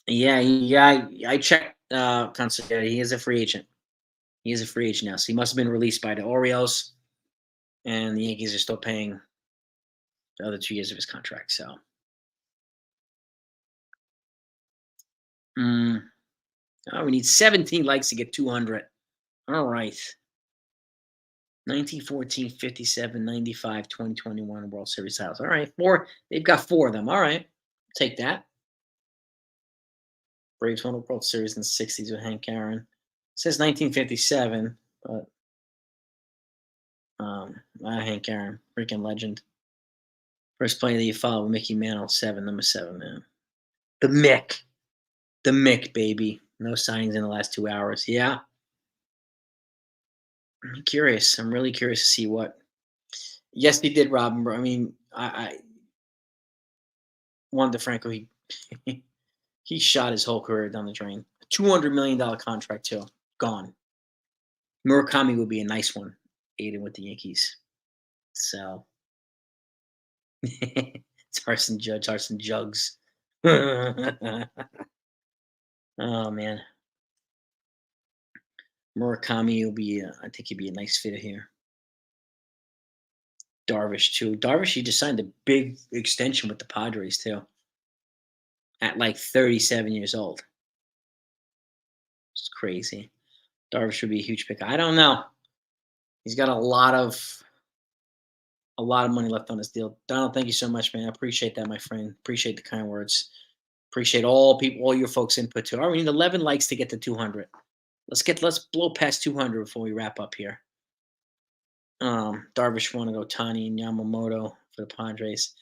Yeah, yeah. I checked. Constantly. Yeah, he is a free agent. He is a free agent now, so he must have been released by the Orioles, and the Yankees are still paying the other 2 years of his contract. So, mm, oh, we need 17 likes to get 200. All right. 1914, 57, 95, 2021 World Series titles. All right. Four. They've got four of them. All right. Take that. Braves won a World Series in the 60s with Hank Aaron. It says 1957, but Hank Aaron, freaking legend. First play that you follow with Mickey Mantle, number seven, man. The Mick. The Mick, baby. No signings in the last 2 hours. Yeah. I'm curious. I'm really curious to see what. Yes, he did rob him. I mean, I Juan DeFranco, he shot his whole career down the drain. A $200 million contract, too. Gone. Murakami would be a nice one, aiding with the Yankees. So, it's Harson Judge, Harson Jugs. Oh, man. Murakami will be, I think he'd be a nice fit here. Darvish, too. Darvish, he just signed a big extension with the Padres, too, at like 37 years old. It's crazy. Darvish would be a huge pick. I don't know. He's got a lot of money left on his deal. Donald, thank you so much, man. I appreciate that, my friend. Appreciate the kind words. Appreciate all your folks' input too. All right, we need 11 likes to get to 200. Let's blow past 200 before we wrap up here. Darvish wanted Otani and Yamamoto for the Padres.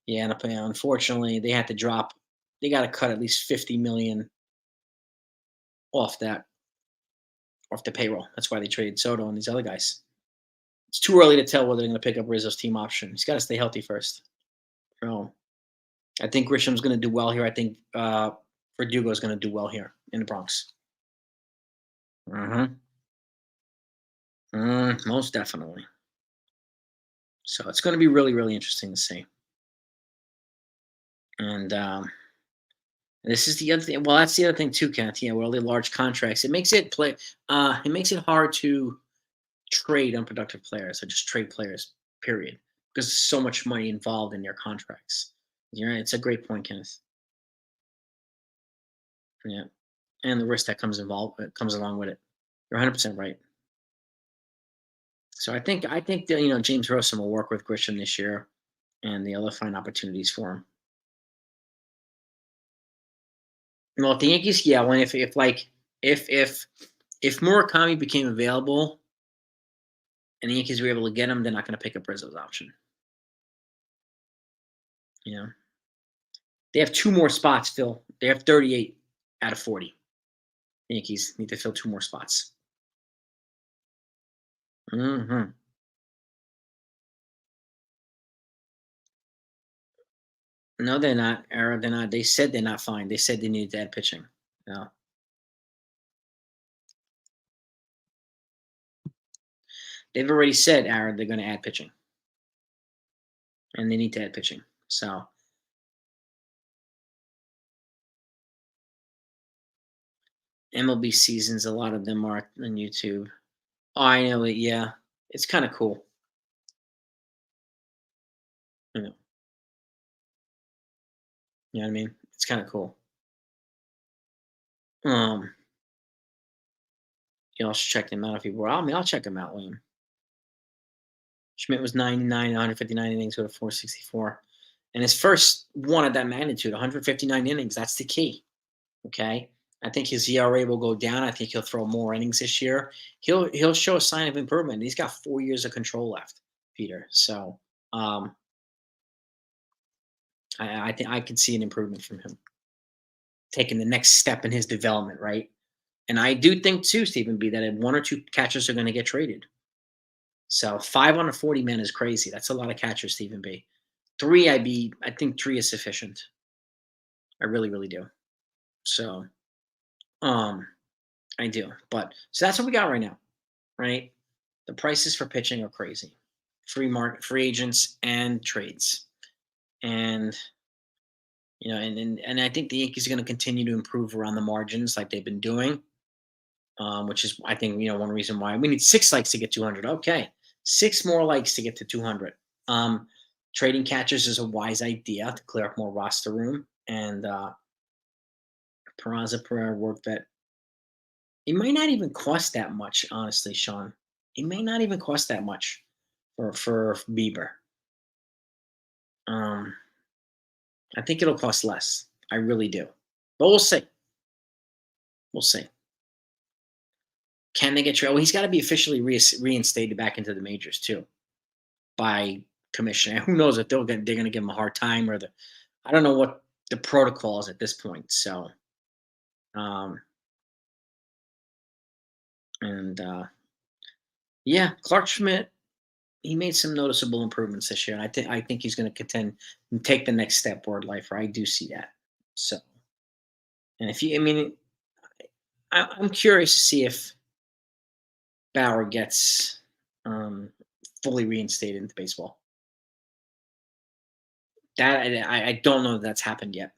Yeah, and unfortunately, they had to drop. They got to cut at least 50 million off the payroll. That's why they traded Soto and these other guys. It's too early to tell whether they're going to pick up Rizzo's team option. He's got to stay healthy first. So I think Grisham's going to do well here. I think Verdugo's going to do well here in the Bronx. Most definitely. So it's going to be really, really interesting to see. And this is the other thing. Well, that's the other thing too, Kenneth. Yeah, with all the large contracts, it makes it hard to trade unproductive players or just trade players. Period. Because there's so much money involved in their contracts. You're right. It's a great point, Kenneth. Yeah, and the risk that comes along with it. You're 100% right. So I think that James Rosen will work with Grisham this year, and they'll find opportunities for him. Well, if the Yankees, yeah, when if Murakami became available and the Yankees were able to get him, they're not going to pick up Rizzo's option. You know, they have two more spots, Phil. They have 38 out of 40. The Yankees need to fill two more spots. Mm-hmm. No, they're not. Era, they're not. They said they're not fine. They said they needed to add pitching. No, they've already said, Aaron, they're going to add pitching, and they need to add pitching. So MLB seasons, a lot of them are on YouTube. Oh, I know it. Yeah, it's kind of cool. You know, you know what I mean? It's kind of cool. Um, you all should check them out if you were. I mean, I'll check them out, William. Schmidt was 99, 159 innings with a 464. And his first one of that magnitude, 159 innings, that's the key. Okay. I think his ERA will go down. I think he'll throw more innings this year. He'll show a sign of improvement. He's got 4 years of control left, Peter. So um, I think I could see an improvement from him, taking the next step in his development, right? And I do think too, Stephen B, that one or two catchers are going to get traded. So 5 on a 40 man is crazy. That's a lot of catchers, Stephen B. Three, I think three is sufficient. I really, really do. So um, I do. But so that's what we got right now, right? The prices for pitching are crazy. Free agents and trades. And and I think the Yankees are going to continue to improve around the margins like they've been doing, which is I think one reason why we need 6 likes to get 200. Okay, 6 more likes to get to 200. Um, Trading catchers is a wise idea to clear up more roster room, and Peraza Pereira worked that. It might not even cost that much, honestly, Sean. It may not even cost that much for Bieber. Um, I think it'll cost less. I really do. But we'll see. We'll see. Can they get traded? Well, he's got to be officially reinstated back into the majors too by commissioner. Who knows if they're going to give him a hard time or I don't know what the protocol is at this point. So um, and yeah, Clark Schmidt, he made some noticeable improvements this year, and I think he's going to contend and take the next step toward life. I do see that. So and if you, I mean, I'm curious to see if Bauer gets um, fully reinstated into baseball. That I don't know if that's happened yet.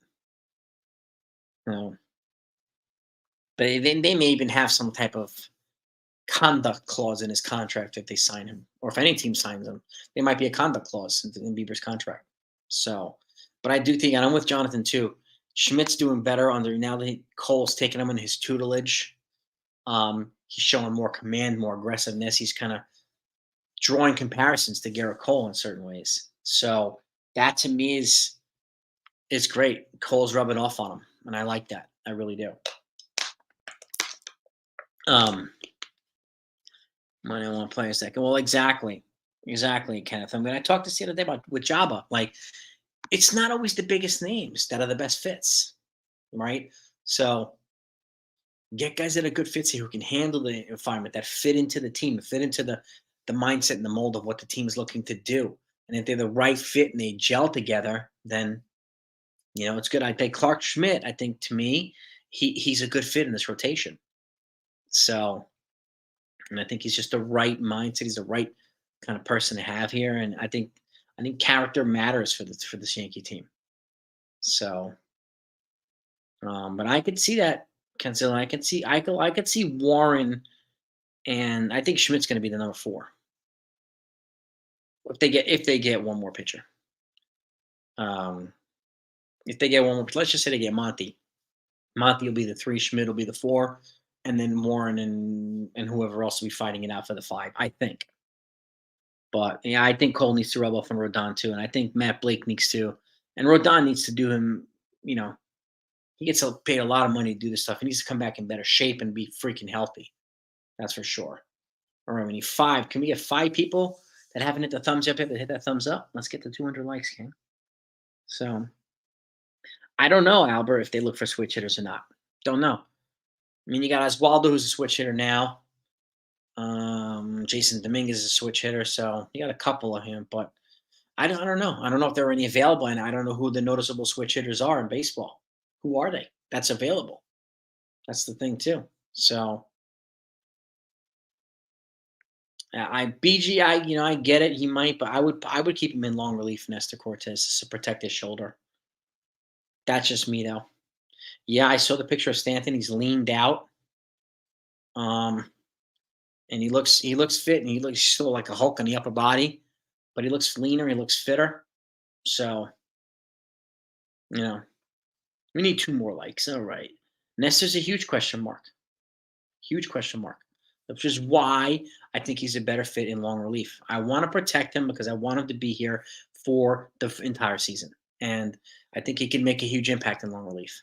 No, but they may even have some type of conduct clause in his contract if they sign him, or if any team signs him, there might be a conduct clause in Bieber's contract. So, but I do think, and I'm with Jonathan too. Schmidt's doing better under now that Cole's taking him in his tutelage. He's showing more command, more aggressiveness. He's kind of drawing comparisons to Garrett Cole in certain ways. So that to me is great. Cole's rubbing off on him, and I like that. I really do. Um, Might not want to play a second. Well, exactly, Kenneth. I mean, I talked this the other day about with Jabba. Like, it's not always the biggest names that are the best fits, right? So get guys that are good fits here who can handle the environment, that fit into the team, fit into the mindset and the mold of what the team is looking to do. And if they're the right fit and they gel together, then it's good. I think Clark Schmidt. I think to me, he's a good fit in this rotation. So, and I think he's just the right mindset. He's the right kind of person to have here, and I think character matters for this Yankee team. So, but I could see that, Cancelo. I could see Warren, and I think Schmidt's going to be the number 4 if they get one more pitcher. Um, if they get one more, let's just say they get Monty. Monty will be the 3, Schmidt will be the 4, and then Warren and whoever else will be fighting it out for the 5. I think. But yeah, I think Cole needs to rub off on Rodon too, and I think Matt Blake needs to, and Rodon needs to do him. He gets paid a lot of money to do this stuff. He needs to come back in better shape and be freaking healthy. That's for sure. All right, we need 5. Can we get 5 people that haven't hit the thumbs up yet that hit that thumbs up? Let's get to 200 likes, King. So I don't know, Albert, if they look for switch hitters or not. Don't know. I mean, you got Oswaldo, who's a switch hitter now. Jason Dominguez is a switch hitter, so you got a couple of him, but I don't know. I don't know if there are any available, and I don't know who the noticeable switch hitters are in baseball. Who are they? That's available. That's the thing too. So I BGI, I get it. He might, but I would keep him in long relief, Nestor Cortez, to protect his shoulder. That's just me though. Yeah, I saw the picture of Stanton. He's leaned out. Um, and he looks fit, and he looks still like a Hulk on the upper body, but he looks leaner. He looks fitter. So you know, we need 2 more likes. All right. Nestor's a huge question mark. Huge question mark. Which is why I think he's a better fit in long relief. I want to protect him because I want him to be here for the entire season. And I think he can make a huge impact in long relief.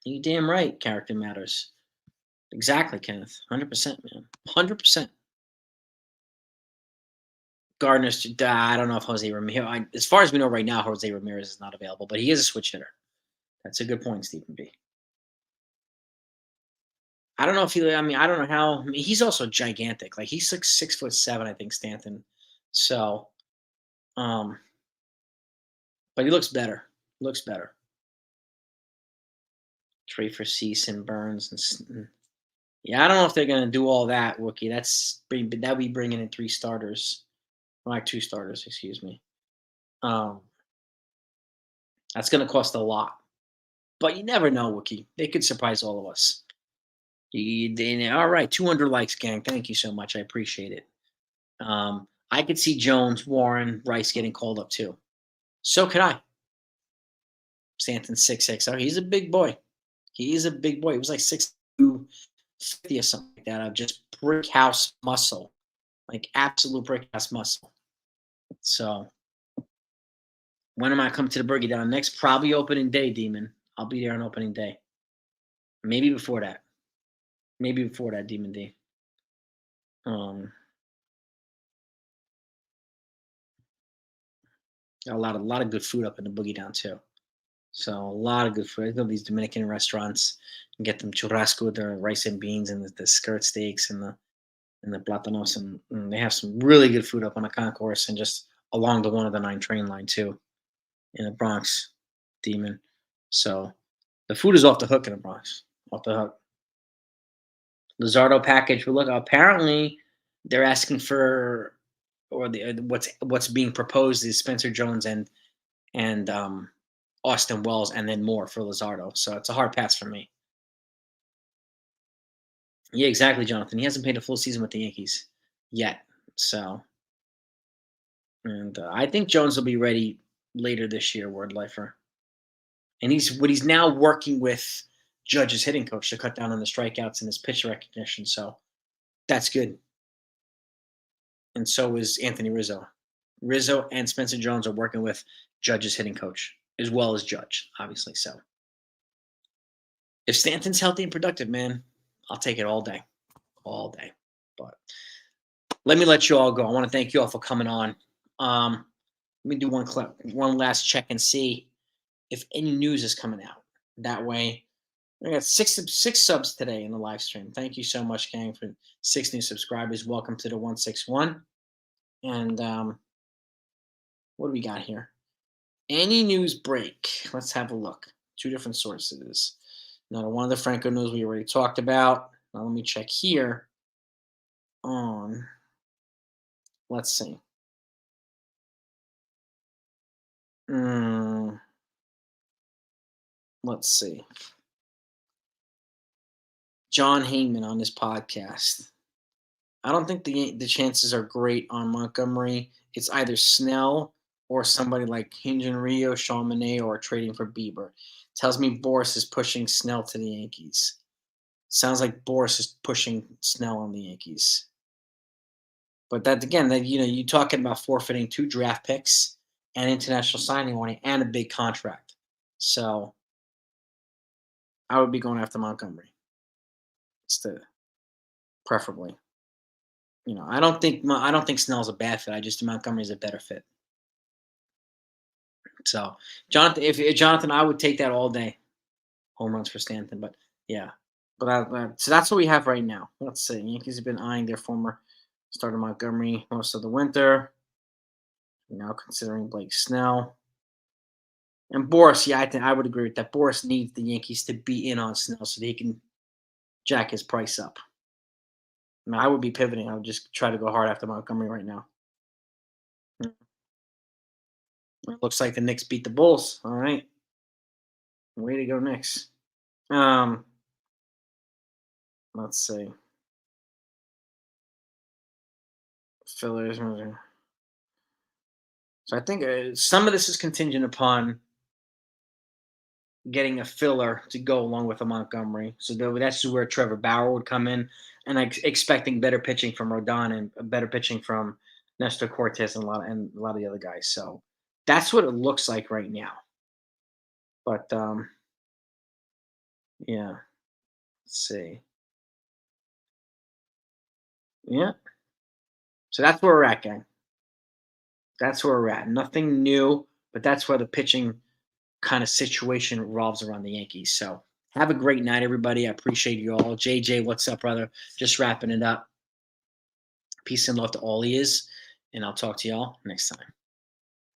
You damn right. Character matters. Exactly, Kenneth. 100%, man. 100%. Gardner's. I don't know if Jose Ramirez. As far as we know right now, Jose Ramirez is not available, but he is a switch hitter. That's a good point, Stephen B. I don't know if he. I mean, I don't know how. I mean, he's also gigantic. Like he's like 6'7", I think Stanton. So, um, but he looks better. Looks better. Trade for Cease and Burns and yeah, I don't know if they're gonna do all that, rookie. That'd be bringing in 3 starters, like 2 starters, excuse me. Um, that's gonna cost a lot, but you never know, rookie. They could surprise all of us. All right, 200 likes, gang. Thank you so much. I appreciate it. I could see Jones, Warren, Rice getting called up too. So could I. Stanton 6'6". Oh, he's a big boy. He is a big boy. He was like 6'2", 50 or something like that. Of just brick house muscle, like absolute brick house muscle. So when am I coming to the Burger Down next? Probably opening day, Demon. I'll be there on opening day. Maybe before that. Maybe before that, Demon D. Um, got a lot of good food up in the Boogie Down too. So a lot of good food. I go to these Dominican restaurants and get them churrasco, their rice and beans, and the skirt steaks and the platanos, and they have some really good food up on the concourse and just along the 1 of the 9 train line too in the Bronx, Demon. So the food is off the hook in the Bronx, off the hook. Lizardo package. Well, look, apparently they're asking for, or what's being proposed is Spencer Jones and Austin Wells, and then more for Lizardo. So it's a hard pass for me. Yeah, exactly, Jonathan. He hasn't played a full season with the Yankees yet. So, and I think Jones will be ready later this year, Word Lifer. And he's now working with Judge's hitting coach to cut down on the strikeouts and his pitch recognition. So that's good. And so is Anthony Rizzo. Rizzo and Spencer Jones are working with Judge's hitting coach as well as Judge, obviously. So if Stanton's healthy and productive, man, I'll take it all day. But let me let you all go. I want to thank you all for coming on. Let me do one last check and see if any news is coming out. That way, we got six subs today in the live stream. Thank you so much, gang, for 6 new subscribers. Welcome to the 161. And what do we got here? Any news break? Let's have a look. 2 different sources. Now, one of the Franco news we already talked about. Now, let me check here on. Let's see. Mm, let's see. John Heyman on this podcast. I don't think the chances are great on Montgomery. It's either Snell or somebody like Hyunjin Ryu, Sean Manaea, or trading for Bieber. Tells me Boris is pushing Snell to the Yankees. Sounds like Boris is pushing Snell on the Yankees. But that again, that you talking about forfeiting 2 draft picks and international signing money and a big contract. So I would be going after Montgomery. Instead, preferably. I don't think Snell's a bad fit. I just think Montgomery's a better fit. So Jonathan, if Jonathan, I would take that all day. Home runs for Stanton, but yeah. But so that's what we have right now. Let's see. Yankees have been eyeing their former starter Montgomery most of the winter. Now considering Blake Snell and Boris. Yeah, I think I would agree with that. Boris needs the Yankees to be in on Snell so that he can jack his price up. I mean, I would be pivoting. I would just try to go hard after Montgomery right now. It looks like the Knicks beat the Bulls. All right. Way to go, Knicks. Um, let's see. Fillers. So I think some of this is contingent upon getting a filler to go along with a Montgomery. So that's where Trevor Bauer would come in, and expecting better pitching from Rodon and better pitching from Nestor Cortez and a lot of the other guys. So that's what it looks like right now. But Yeah. Let's see. Yeah. So that's where we're at, gang. That's where we're at. Nothing new, but that's where the pitching kind of situation revolves around the Yankees. So have a great night, everybody. I appreciate you all. JJ, what's up, brother? Just wrapping it up. Peace and love to all ears, and I'll talk to y'all next time.